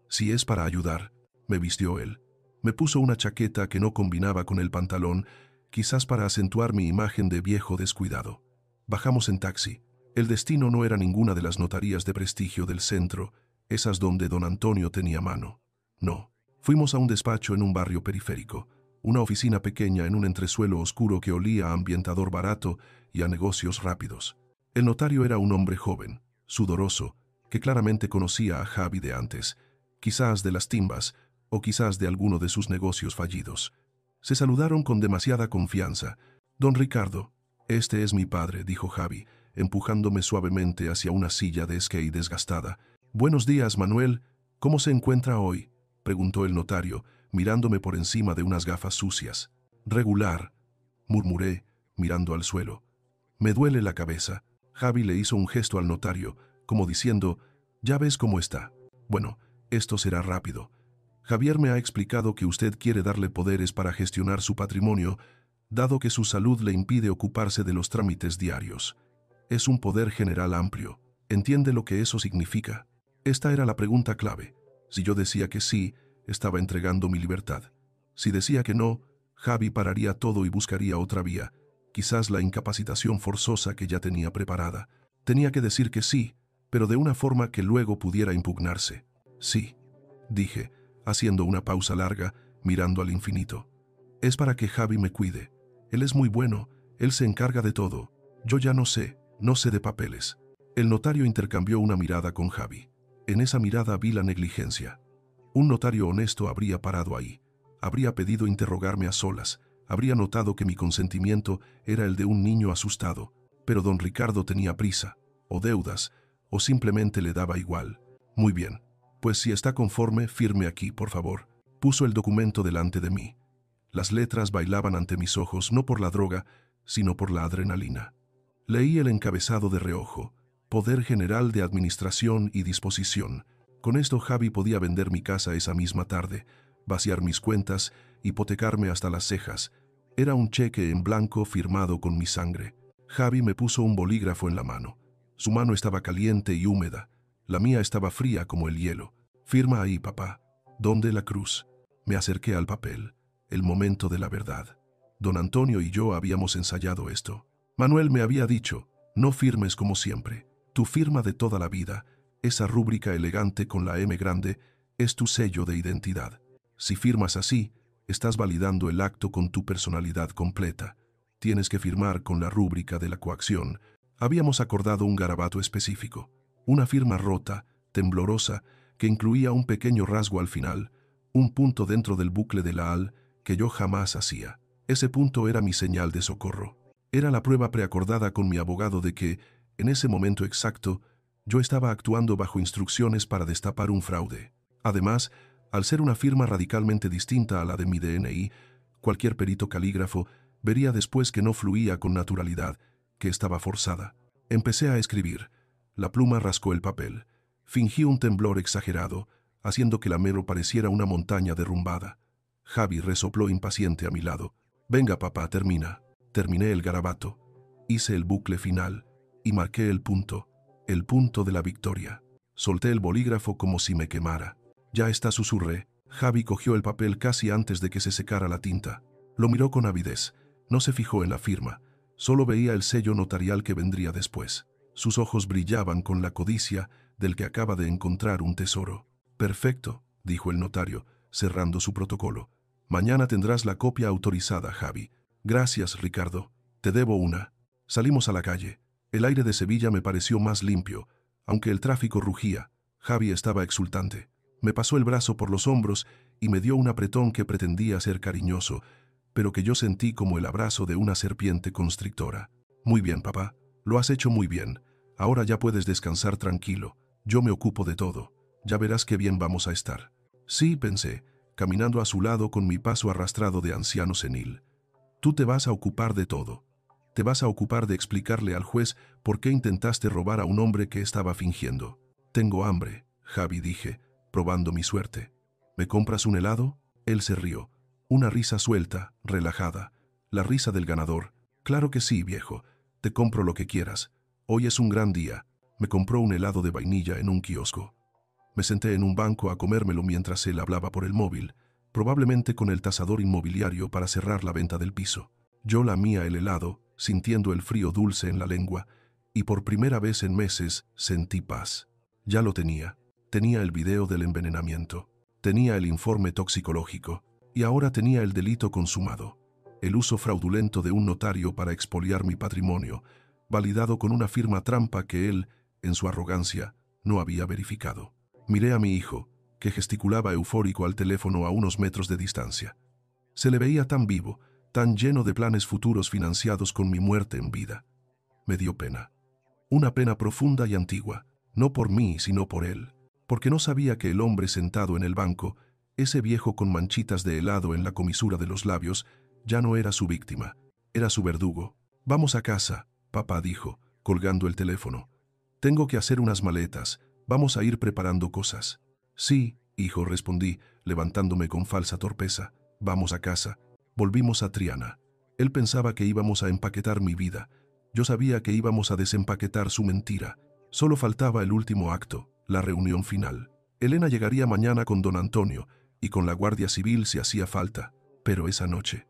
A: si es para ayudar, me vistió él. Me puso una chaqueta que no combinaba con el pantalón, quizás para acentuar mi imagen de viejo descuidado. Bajamos en taxi. El destino no era ninguna de las notarías de prestigio del centro, esas donde don Antonio tenía mano. No. Fuimos a un despacho en un barrio periférico, una oficina pequeña en un entresuelo oscuro que olía a ambientador barato y a negocios rápidos. El notario era un hombre joven, sudoroso, que claramente conocía a Javi de antes, quizás de las timbas o quizás de alguno de sus negocios fallidos. Se saludaron con demasiada confianza. «Don Ricardo, este es mi padre», dijo Javi, empujándome suavemente hacia una silla de esquí desgastada. «Buenos días, Manuel. ¿Cómo se encuentra hoy?», preguntó el notario, mirándome por encima de unas gafas sucias. «Regular», murmuré, mirando al suelo. «Me duele la cabeza». Javi le hizo un gesto al notario, como diciendo, «Ya ves cómo está». «Bueno, esto será rápido. Javier me ha explicado que usted quiere darle poderes para gestionar su patrimonio, dado que su salud le impide ocuparse de los trámites diarios. Es un poder general amplio. ¿Entiende lo que eso significa?». Esta era la pregunta clave. Si yo decía que sí, estaba entregando mi libertad. Si decía que no, Javi pararía todo y buscaría otra vía, quizás la incapacitación forzosa que ya tenía preparada. Tenía que decir que sí, pero de una forma que luego pudiera impugnarse. «Sí», dije, haciendo una pausa larga, mirando al infinito. «Es para que Javi me cuide. Él es muy bueno, él se encarga de todo. Yo ya no sé de papeles». El notario intercambió una mirada con Javi. En esa mirada vi la negligencia. Un notario honesto habría parado ahí. Habría pedido interrogarme a solas. Habría notado que mi consentimiento era el de un niño asustado. Pero don Ricardo tenía prisa, o deudas, o simplemente le daba igual. «Muy bien. Pues si está conforme, firme aquí, por favor». Puso el documento delante de mí. Las letras bailaban ante mis ojos, no por la droga, sino por la adrenalina. Leí el encabezado de reojo. Poder General de Administración y Disposición. Con esto Javi podía vender mi casa esa misma tarde, vaciar mis cuentas, hipotecarme hasta las cejas. Era un cheque en blanco firmado con mi sangre. Javi me puso un bolígrafo en la mano. Su mano estaba caliente y húmeda. La mía estaba fría como el hielo. «Firma ahí, papá». «¿Dónde la cruz?». Me acerqué al papel. El momento de la verdad. Don Antonio y yo habíamos ensayado esto. Manuel me había dicho, «No firmes como siempre. Tu firma de toda la vida, esa rúbrica elegante con la M grande, es tu sello de identidad. Si firmas así, estás validando el acto con tu personalidad completa. Tienes que firmar con la rúbrica de la coacción». Habíamos acordado un garabato específico. Una firma rota, temblorosa, que incluía un pequeño rasgo al final, un punto dentro del bucle de la al que yo jamás hacía. Ese punto era mi señal de socorro. Era la prueba preacordada con mi abogado de que, en ese momento exacto, yo estaba actuando bajo instrucciones para destapar un fraude. Además, al ser una firma radicalmente distinta a la de mi DNI, cualquier perito calígrafo vería después que no fluía con naturalidad, que estaba forzada. Empecé a escribir. La pluma rascó el papel. Fingí un temblor exagerado, haciendo que la mero pareciera una montaña derrumbada. Javi resopló impaciente a mi lado. «Venga, papá, termina». Terminé el garabato. Hice el bucle final y marqué el punto de la victoria. Solté el bolígrafo como si me quemara. «Ya está», susurré. Javi cogió el papel casi antes de que se secara la tinta. Lo miró con avidez. No se fijó en la firma. Solo veía el sello notarial que vendría después. Sus ojos brillaban con la codicia del que acaba de encontrar un tesoro. «Perfecto», dijo el notario, cerrando su protocolo. «Mañana tendrás la copia autorizada, Javi». «Gracias, Ricardo. Te debo una». Salimos a la calle. El aire de Sevilla me pareció más limpio, aunque el tráfico rugía. Javi estaba exultante. Me pasó el brazo por los hombros y me dio un apretón que pretendía ser cariñoso, pero que yo sentí como el abrazo de una serpiente constrictora. «Muy bien, papá. Lo has hecho muy bien. Ahora ya puedes descansar tranquilo. Yo me ocupo de todo. Ya verás qué bien vamos a estar». «Sí», pensé, caminando a su lado con mi paso arrastrado de anciano senil. «Tú te vas a ocupar de todo. Te vas a ocupar de explicarle al juez por qué intentaste robar a un hombre que estaba fingiendo». «Tengo hambre», Javi, dije, probando mi suerte. «¿Me compras un helado?». Él se rió. Una risa suelta, relajada. La risa del ganador. Claro que sí, viejo. Te compro lo que quieras. Hoy es un gran día. Me compró un helado de vainilla en un kiosco. Me senté en un banco a comérmelo mientras él hablaba por el móvil, probablemente con el tasador inmobiliario para cerrar la venta del piso. Yo lamía el helado, sintiendo el frío dulce en la lengua, y por primera vez en meses sentí paz. Ya lo tenía. Tenía el video del envenenamiento. Tenía el informe toxicológico. Y ahora tenía el delito consumado. El uso fraudulento de un notario para expoliar mi patrimonio, validado con una firma trampa que él, en su arrogancia, no había verificado. Miré a mi hijo, que gesticulaba eufórico al teléfono a unos metros de distancia. Se le veía tan vivo, tan lleno de planes futuros financiados con mi muerte en vida. Me dio pena. Una pena profunda y antigua, no por mí, sino por él, porque no sabía que el hombre sentado en el banco, ese viejo con manchitas de helado en la comisura de los labios, ya no era su víctima, era su verdugo. «Vamos a casa», papá dijo, colgando el teléfono. «Tengo que hacer unas maletas, vamos a ir preparando cosas». «Sí, hijo», respondí, levantándome con falsa torpeza. «Vamos a casa». Volvimos a Triana. Él pensaba que íbamos a empaquetar mi vida. Yo sabía que íbamos a desempaquetar su mentira. Solo faltaba el último acto, la reunión final. Elena llegaría mañana con don Antonio, y con la Guardia Civil si hacía falta. Pero esa noche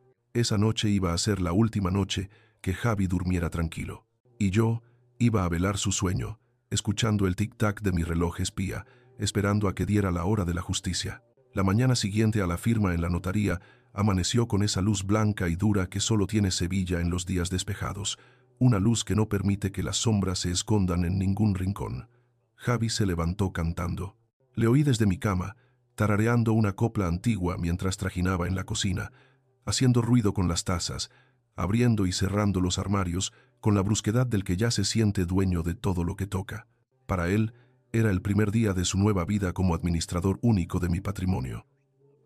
A: iba a ser la última noche que Javi durmiera tranquilo. Y yo iba a velar su sueño, escuchando el tic-tac de mi reloj espía, esperando a que diera la hora de la justicia. La mañana siguiente a la firma en la notaría, amaneció con esa luz blanca y dura que solo tiene Sevilla en los días despejados, una luz que no permite que las sombras se escondan en ningún rincón. Javi se levantó cantando. Le oí desde mi cama, tarareando una copla antigua mientras trajinaba en la cocina, haciendo ruido con las tazas, abriendo y cerrando los armarios con la brusquedad del que ya se siente dueño de todo lo que toca. Para él, era el primer día de su nueva vida como administrador único de mi patrimonio.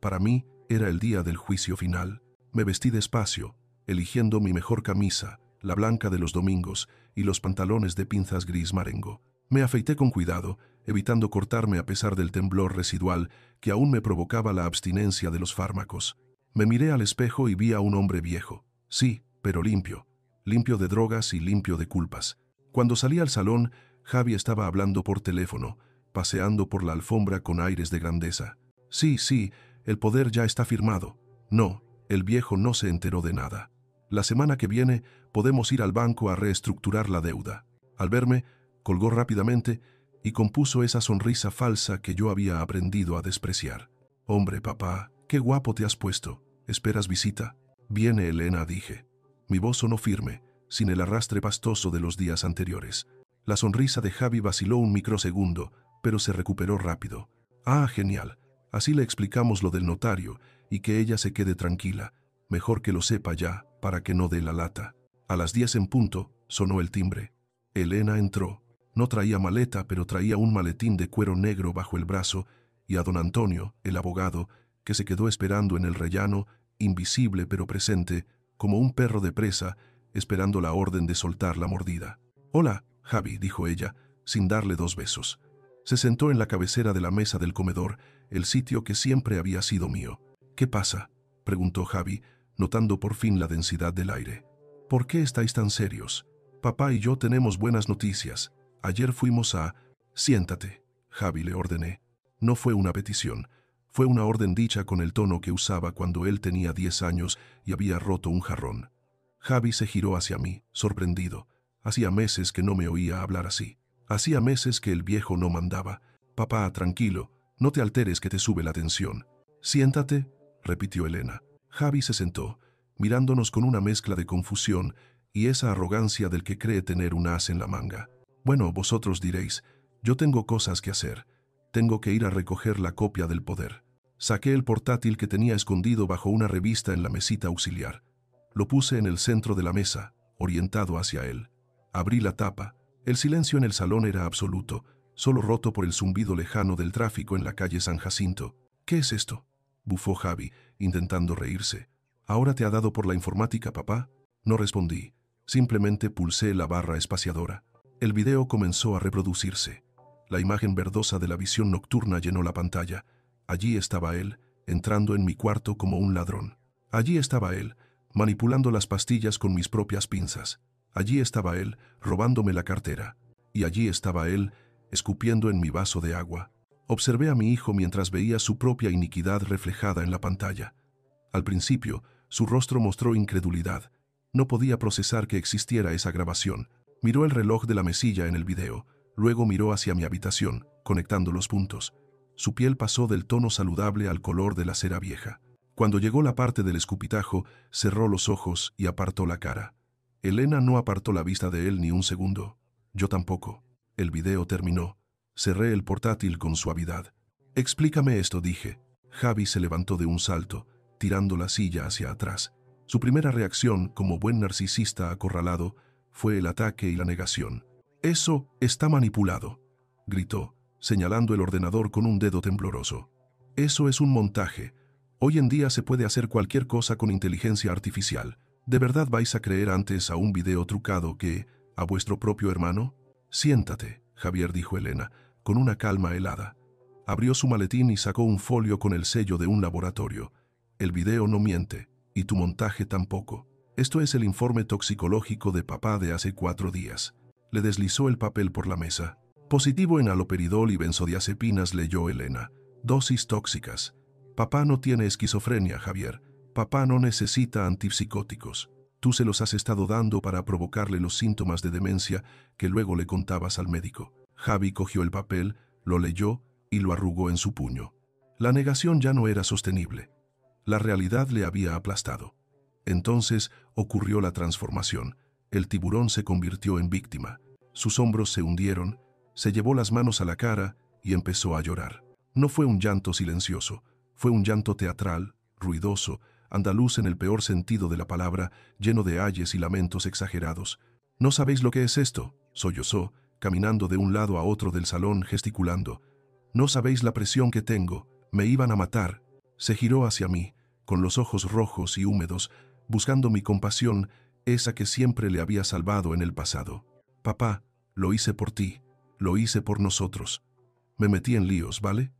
A: Para mí, era el día del juicio final. Me vestí despacio, eligiendo mi mejor camisa, la blanca de los domingos, y los pantalones de pinzas gris marengo. Me afeité con cuidado, evitando cortarme a pesar del temblor residual que aún me provocaba la abstinencia de los fármacos. Me miré al espejo y vi a un hombre viejo. Sí, pero limpio. Limpio de drogas y limpio de culpas. Cuando salí al salón, Javi estaba hablando por teléfono, paseando por la alfombra con aires de grandeza. Sí, el poder ya está firmado. No, el viejo no se enteró de nada. La semana que viene podemos ir al banco a reestructurar la deuda. Al verme, colgó rápidamente y compuso esa sonrisa falsa que yo había aprendido a despreciar. «Hombre, papá, qué guapo te has puesto. ¿Esperas visita?» «Viene Elena», dije. Mi voz sonó firme, sin el arrastre pastoso de los días anteriores. La sonrisa de Javi vaciló un microsegundo, pero se recuperó rápido. «Ah, genial. Así le explicamos lo del notario y que ella se quede tranquila. Mejor que lo sepa ya, para que no dé la lata». A las 10 en punto, sonó el timbre. Elena entró. No traía maleta, pero traía un maletín de cuero negro bajo el brazo, y a don Antonio, el abogado, que se quedó esperando en el rellano, invisible pero presente, como un perro de presa, esperando la orden de soltar la mordida. «Hola, Javi», dijo ella, sin darle 2 besos. Se sentó en la cabecera de la mesa del comedor, el sitio que siempre había sido mío. «¿Qué pasa?», preguntó Javi, notando por fin la densidad del aire. «¿Por qué estáis tan serios? Papá y yo tenemos buenas noticias. Ayer fuimos a...» «Siéntate», Javi le ordené. No fue una petición. Fue una orden dicha con el tono que usaba cuando él tenía 10 años y había roto un jarrón. Javi se giró hacia mí, sorprendido. Hacía meses que no me oía hablar así. Hacía meses que el viejo no mandaba. «Papá, tranquilo, no te alteres que te sube la tensión». «Siéntate», repitió Elena. Javi se sentó, mirándonos con una mezcla de confusión y esa arrogancia del que cree tener un as en la manga. «Bueno, vosotros diréis, yo tengo cosas que hacer. Tengo que ir a recoger la copia del poder». Saqué el portátil que tenía escondido bajo una revista en la mesita auxiliar. Lo puse en el centro de la mesa, orientado hacia él. Abrí la tapa. El silencio en el salón era absoluto, solo roto por el zumbido lejano del tráfico en la calle San Jacinto. «¿Qué es esto?», bufó Javi, intentando reírse. «¿Ahora te ha dado por la informática, papá?». No respondí. Simplemente pulsé la barra espaciadora. El video comenzó a reproducirse. La imagen verdosa de la visión nocturna llenó la pantalla. Allí estaba él, entrando en mi cuarto como un ladrón. Allí estaba él, manipulando las pastillas con mis propias pinzas. Allí estaba él, robándome la cartera. Y allí estaba él, escupiendo en mi vaso de agua. Observé a mi hijo mientras veía su propia iniquidad reflejada en la pantalla. Al principio, su rostro mostró incredulidad. No podía procesar que existiera esa grabación. Miró el reloj de la mesilla en el video, luego miró hacia mi habitación, conectando los puntos. Su piel pasó del tono saludable al color de la cera vieja. Cuando llegó la parte del escupitajo, cerró los ojos y apartó la cara. Elena no apartó la vista de él ni un segundo. Yo tampoco. El video terminó. Cerré el portátil con suavidad. Explícame esto, dije. Javi se levantó de un salto, tirando la silla hacia atrás. Su primera reacción, como buen narcisista acorralado, fue el ataque y la negación. «Eso está manipulado», gritó, señalando el ordenador con un dedo tembloroso. «Eso es un montaje. Hoy en día se puede hacer cualquier cosa con inteligencia artificial. ¿De verdad vais a creer antes a un video trucado que a vuestro propio hermano?» «Siéntate», Javier, dijo Elena, con una calma helada. Abrió su maletín y sacó un folio con el sello de un laboratorio. «El video no miente, y tu montaje tampoco. Esto es el informe toxicológico de papá de hace 4 días». Le deslizó el papel por la mesa. «Positivo en haloperidol y benzodiazepinas», leyó Elena. «Dosis tóxicas. Papá no tiene esquizofrenia, Javier. Papá no necesita antipsicóticos. Tú se los has estado dando para provocarle los síntomas de demencia que luego le contabas al médico». Javi cogió el papel, lo leyó y lo arrugó en su puño. La negación ya no era sostenible. La realidad le había aplastado. Entonces ocurrió la transformación. El tiburón se convirtió en víctima. Sus hombros se hundieron, se llevó las manos a la cara y empezó a llorar. No fue un llanto silencioso, fue un llanto teatral, ruidoso, andaluz en el peor sentido de la palabra, lleno de ayes y lamentos exagerados. «¿No sabéis lo que es esto?», sollozó, caminando de un lado a otro del salón, gesticulando. «No sabéis la presión que tengo, me iban a matar». Se giró hacia mí, con los ojos rojos y húmedos, buscando mi compasión, esa que siempre le había salvado en el pasado. «Papá, lo hice por ti, lo hice por nosotros. Me metí en líos, ¿vale?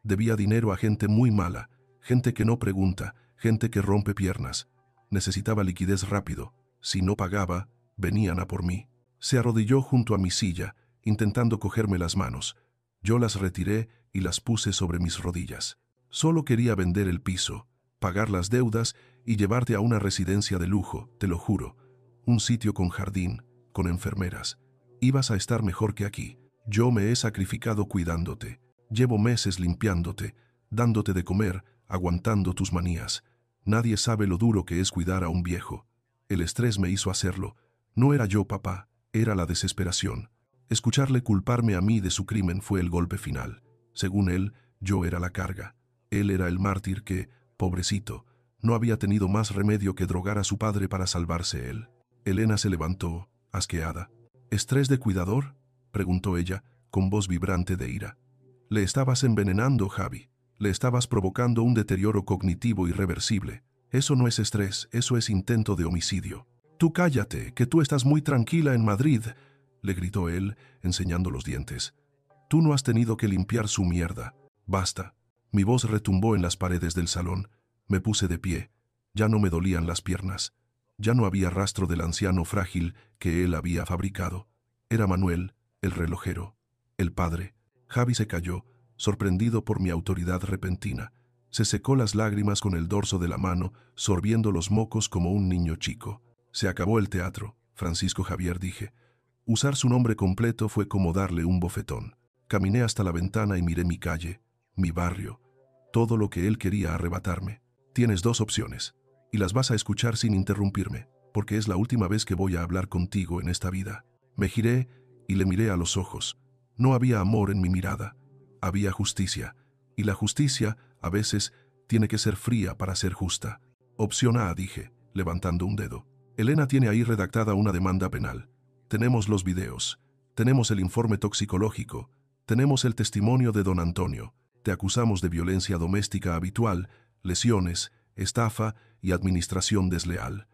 A: Debía dinero a gente muy mala, gente que no pregunta, gente que rompe piernas. Necesitaba liquidez rápido. Si no pagaba, venían a por mí». Se arrodilló junto a mi silla, intentando cogerme las manos. Yo las retiré y las puse sobre mis rodillas. «Solo quería vender el piso, pagar las deudas y llevarte a una residencia de lujo, te lo juro. Un sitio con jardín, con enfermeras. Ibas a estar mejor que aquí. Yo me he sacrificado cuidándote. Llevo meses limpiándote, dándote de comer, aguantando tus manías. Nadie sabe lo duro que es cuidar a un viejo. El estrés me hizo hacerlo. No era yo, papá, era la desesperación. Escucharle culparme a mí de su crimen fue el golpe final. Según él, yo era la carga. Él era el mártir que, pobrecito, no había tenido más remedio que drogar a su padre para salvarse él». Elena se levantó, asqueada. «¿Estrés de cuidador?», preguntó ella, con voz vibrante de ira. «Le estabas envenenando, Javi. Le estabas provocando un deterioro cognitivo irreversible. Eso no es estrés, eso es intento de homicidio». «Tú cállate, que tú estás muy tranquila en Madrid», le gritó él, enseñando los dientes. «Tú no has tenido que limpiar su mierda. Basta». Mi voz retumbó en las paredes del salón. Me puse de pie. Ya no me dolían las piernas. Ya no había rastro del anciano frágil que él había fabricado. Era Manuel, el relojero, el padre. Javi se calló, sorprendido por mi autoridad repentina. Se secó las lágrimas con el dorso de la mano, sorbiendo los mocos como un niño chico. «Se acabó el teatro, Francisco Javier», dije. Usar su nombre completo fue como darle un bofetón. Caminé hasta la ventana y miré mi calle, mi barrio, todo lo que él quería arrebatarme. «Tienes 2 opciones, y las vas a escuchar sin interrumpirme, porque es la última vez que voy a hablar contigo en esta vida». Me giré y le miré a los ojos. No había amor en mi mirada, había justicia, y la justicia, a veces, tiene que ser fría para ser justa. «Opción A», dije, levantando un dedo. «Elena tiene ahí redactada una demanda penal. Tenemos los videos, tenemos el informe toxicológico, tenemos el testimonio de don Antonio. Te acusamos de violencia doméstica habitual, lesiones, estafa y administración desleal.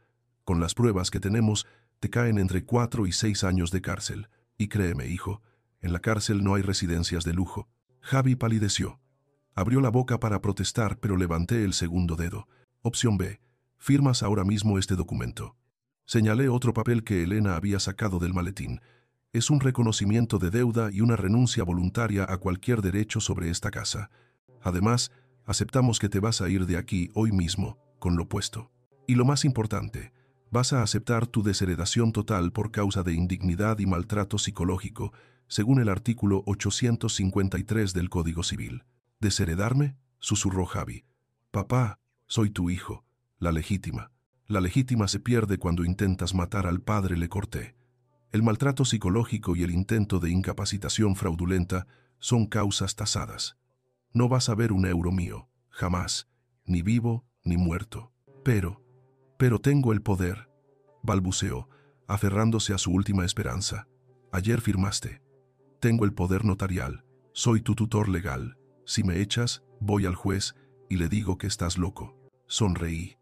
A: Con las pruebas que tenemos, te caen entre 4 y 6 años de cárcel. Y créeme, hijo, en la cárcel no hay residencias de lujo». Javi palideció. Abrió la boca para protestar, pero levanté el segundo dedo. «Opción B. Firmas ahora mismo este documento. Señalé otro papel que Elena había sacado del maletín. Es un reconocimiento de deuda y una renuncia voluntaria a cualquier derecho sobre esta casa. Además, aceptamos que te vas a ir de aquí hoy mismo, con lo puesto. Y lo más importante, vas a aceptar tu desheredación total por causa de indignidad y maltrato psicológico, según el artículo 853 del Código Civil. ¿Desheredarme?, susurró Javi. Papá, soy tu hijo, la legítima. La legítima se pierde cuando intentas matar al padre, le corté. El maltrato psicológico y el intento de incapacitación fraudulenta son causas tasadas. No vas a ver un euro mío, jamás, ni vivo ni muerto. Pero tengo el poder, balbuceó, aferrándose a su última esperanza. Ayer firmaste. Tengo el poder notarial, soy tu tutor legal. Si me echas, voy al juez y le digo que estás loco. Sonreí.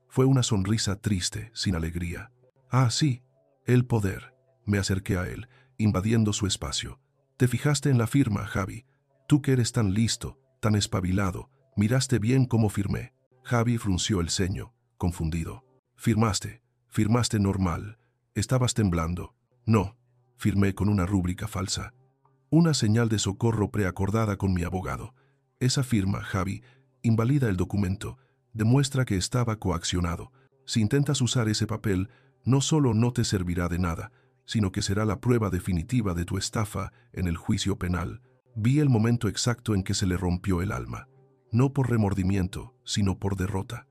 A: Fue una sonrisa triste, sin alegría. Ah, sí, el poder. Me acerqué a él, invadiendo su espacio. Te fijaste en la firma, Javi. Tú que eres tan listo, tan espabilado, miraste bien cómo firmé. Javi frunció el ceño, confundido. Firmaste normal. Estabas temblando. No, firmé con una rúbrica falsa. Una señal de socorro preacordada con mi abogado. Esa firma, Javi, invalida el documento, demuestra que estaba coaccionado. Si intentas usar ese papel, no solo no te servirá de nada, sino que será la prueba definitiva de tu estafa en el juicio penal. Vi el momento exacto en que se le rompió el alma. No por remordimiento, sino por derrota.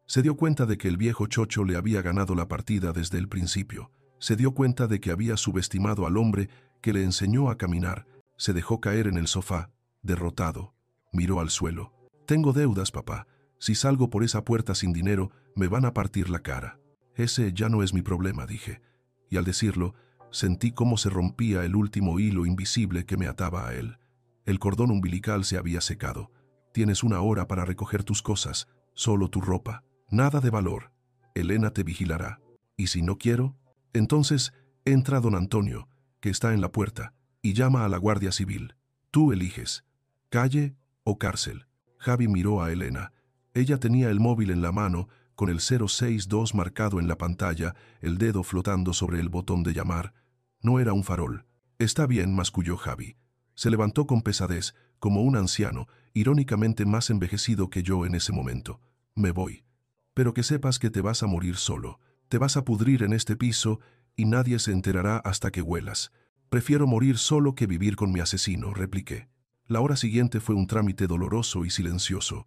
A: Se dio cuenta de que el viejo chocho le había ganado la partida desde el principio. Se dio cuenta de que había subestimado al hombre que le enseñó a caminar. Se dejó caer en el sofá, derrotado. Miró al suelo. Tengo deudas, papá. Si salgo por esa puerta sin dinero, me van a partir la cara. Ese ya no es mi problema, dije. Y al decirlo, sentí cómo se rompía el último hilo invisible que me ataba a él. El cordón umbilical se había secado. Tienes 1 hora para recoger tus cosas, solo tu ropa. Nada de valor. Elena te vigilará. ¿Y si no quiero? Entonces entra don Antonio, que está en la puerta, y llama a la Guardia Civil. Tú eliges. Calle o cárcel. Javi miró a Elena. Ella tenía el móvil en la mano, con el 062 marcado en la pantalla, el dedo flotando sobre el botón de llamar. No era un farol. Está bien, masculló Javi. Se levantó con pesadez, como un anciano, irónicamente más envejecido que yo en ese momento. Me voy. Pero que sepas que te vas a morir solo. Te vas a pudrir en este piso y nadie se enterará hasta que huelas. Prefiero morir solo que vivir con mi asesino, repliqué. La hora siguiente fue un trámite doloroso y silencioso.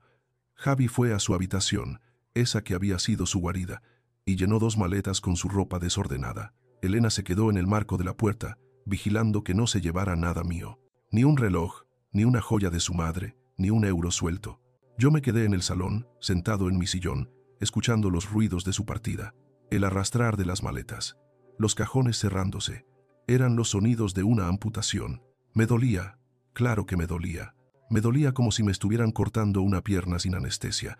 A: Javi fue a su habitación, esa que había sido su guarida, y llenó 2 maletas con su ropa desordenada. Elena se quedó en el marco de la puerta, vigilando que no se llevara nada mío. Ni un reloj, ni una joya de su madre, ni un euro suelto. Yo me quedé en el salón, sentado en mi sillón, escuchando los ruidos de su partida, el arrastrar de las maletas, los cajones cerrándose. Eran los sonidos de una amputación. Me dolía, claro que me dolía. Me dolía como si me estuvieran cortando una pierna sin anestesia,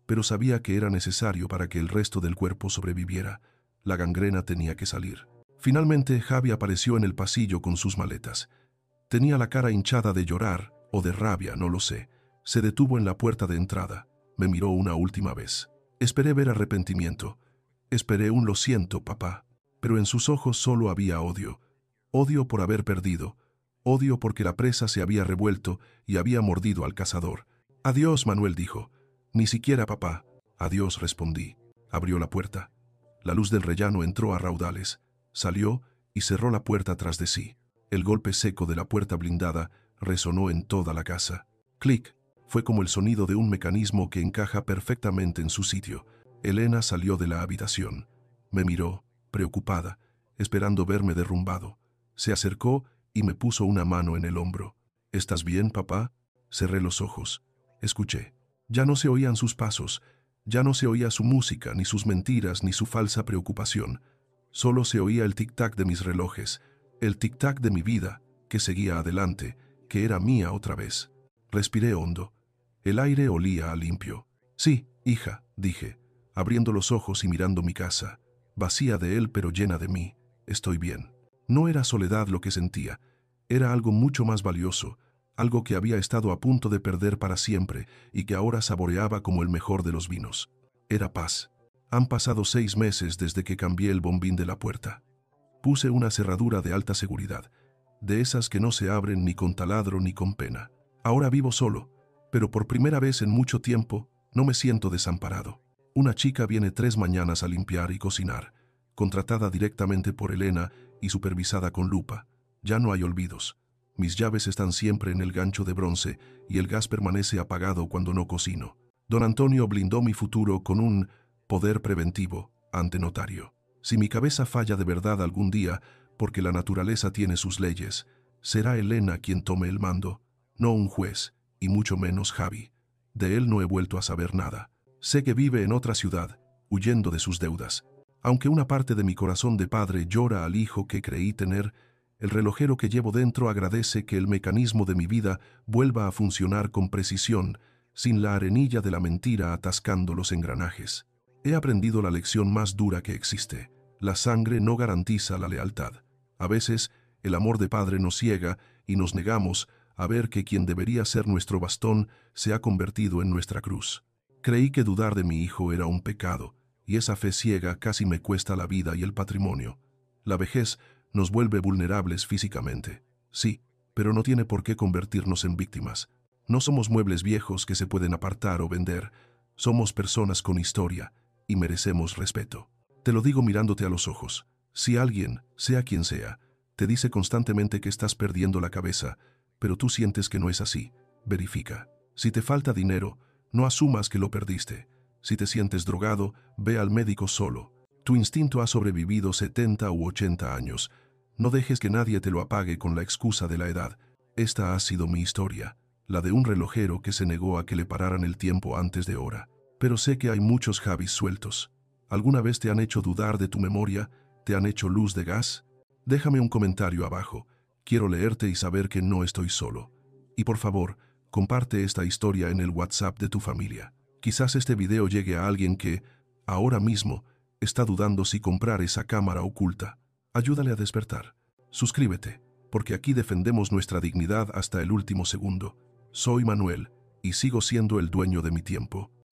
A: pero sabía que era necesario para que el resto del cuerpo sobreviviera. La gangrena tenía que salir. Finalmente, Javi apareció en el pasillo con sus maletas. Tenía la cara hinchada de llorar o de rabia, no lo sé. Se detuvo en la puerta de entrada. Me miró una última vez. Esperé ver arrepentimiento. Esperé un lo siento, papá. Pero en sus ojos solo había odio. Odio por haber perdido. Odio porque la presa se había revuelto y había mordido al cazador. Adiós, Manuel, dijo. Ni siquiera papá. Adiós, respondí. Abrió la puerta. La luz del rellano entró a raudales. Salió y cerró la puerta tras de sí. El golpe seco de la puerta blindada resonó en toda la casa. Clic. Fue como el sonido de un mecanismo que encaja perfectamente en su sitio. Elena salió de la habitación. Me miró, preocupada, esperando verme derrumbado. Se acercó y me puso una mano en el hombro. ¿Estás bien, papá? Cerré los ojos. Escuché. Ya no se oían sus pasos. Ya no se oía su música, ni sus mentiras, ni su falsa preocupación. Solo se oía el tic-tac de mis relojes, el tic-tac de mi vida, que seguía adelante, que era mía otra vez. Respiré hondo. El aire olía a limpio. Sí, hija, dije, abriendo los ojos y mirando mi casa, vacía de él pero llena de mí. Estoy bien. No era soledad lo que sentía, era algo mucho más valioso, algo que había estado a punto de perder para siempre y que ahora saboreaba como el mejor de los vinos. Era paz. Han pasado 6 meses desde que cambié el bombín de la puerta. Puse una cerradura de alta seguridad, de esas que no se abren ni con taladro ni con pena. Ahora vivo solo, pero por primera vez en mucho tiempo no me siento desamparado. Una chica viene 3 mañanas a limpiar y cocinar, contratada directamente por Elena y supervisada con lupa. Ya no hay olvidos. Mis llaves están siempre en el gancho de bronce y el gas permanece apagado cuando no cocino. Don Antonio blindó mi futuro con un poder preventivo ante notario. Si mi cabeza falla de verdad algún día, porque la naturaleza tiene sus leyes, será Elena quien tome el mando, no un juez, y mucho menos Javi. De él no he vuelto a saber nada. Sé que vive en otra ciudad, huyendo de sus deudas. Aunque una parte de mi corazón de padre llora al hijo que creí tener, el relojero que llevo dentro agradece que el mecanismo de mi vida vuelva a funcionar con precisión, sin la arenilla de la mentira atascando los engranajes. He aprendido la lección más dura que existe. La sangre no garantiza la lealtad. A veces, el amor de padre nos ciega y nos negamos a ver que quien debería ser nuestro bastón se ha convertido en nuestra cruz. Creí que dudar de mi hijo era un pecado, y esa fe ciega casi me cuesta la vida y el patrimonio. La vejez nos vuelve vulnerables físicamente. Sí, pero no tiene por qué convertirnos en víctimas. No somos muebles viejos que se pueden apartar o vender. Somos personas con historia y merecemos respeto. Te lo digo mirándote a los ojos. Si alguien, sea quien sea, te dice constantemente que estás perdiendo la cabeza, pero tú sientes que no es así, verifica. Si te falta dinero, no asumas que lo perdiste. Si te sientes drogado, ve al médico solo. Tu instinto ha sobrevivido 70 u 80 años. No dejes que nadie te lo apague con la excusa de la edad. Esta ha sido mi historia, la de un relojero que se negó a que le pararan el tiempo antes de hora. Pero sé que hay muchos Javis sueltos. ¿Alguna vez te han hecho dudar de tu memoria? ¿Te han hecho luz de gas? Déjame un comentario abajo. Quiero leerte y saber que no estoy solo. Y por favor, comparte esta historia en el WhatsApp de tu familia. Quizás este video llegue a alguien que, ahora mismo, está dudando si comprar esa cámara oculta. Ayúdale a despertar. Suscríbete, porque aquí defendemos nuestra dignidad hasta el último segundo. Soy Manuel, y sigo siendo el dueño de mi tiempo.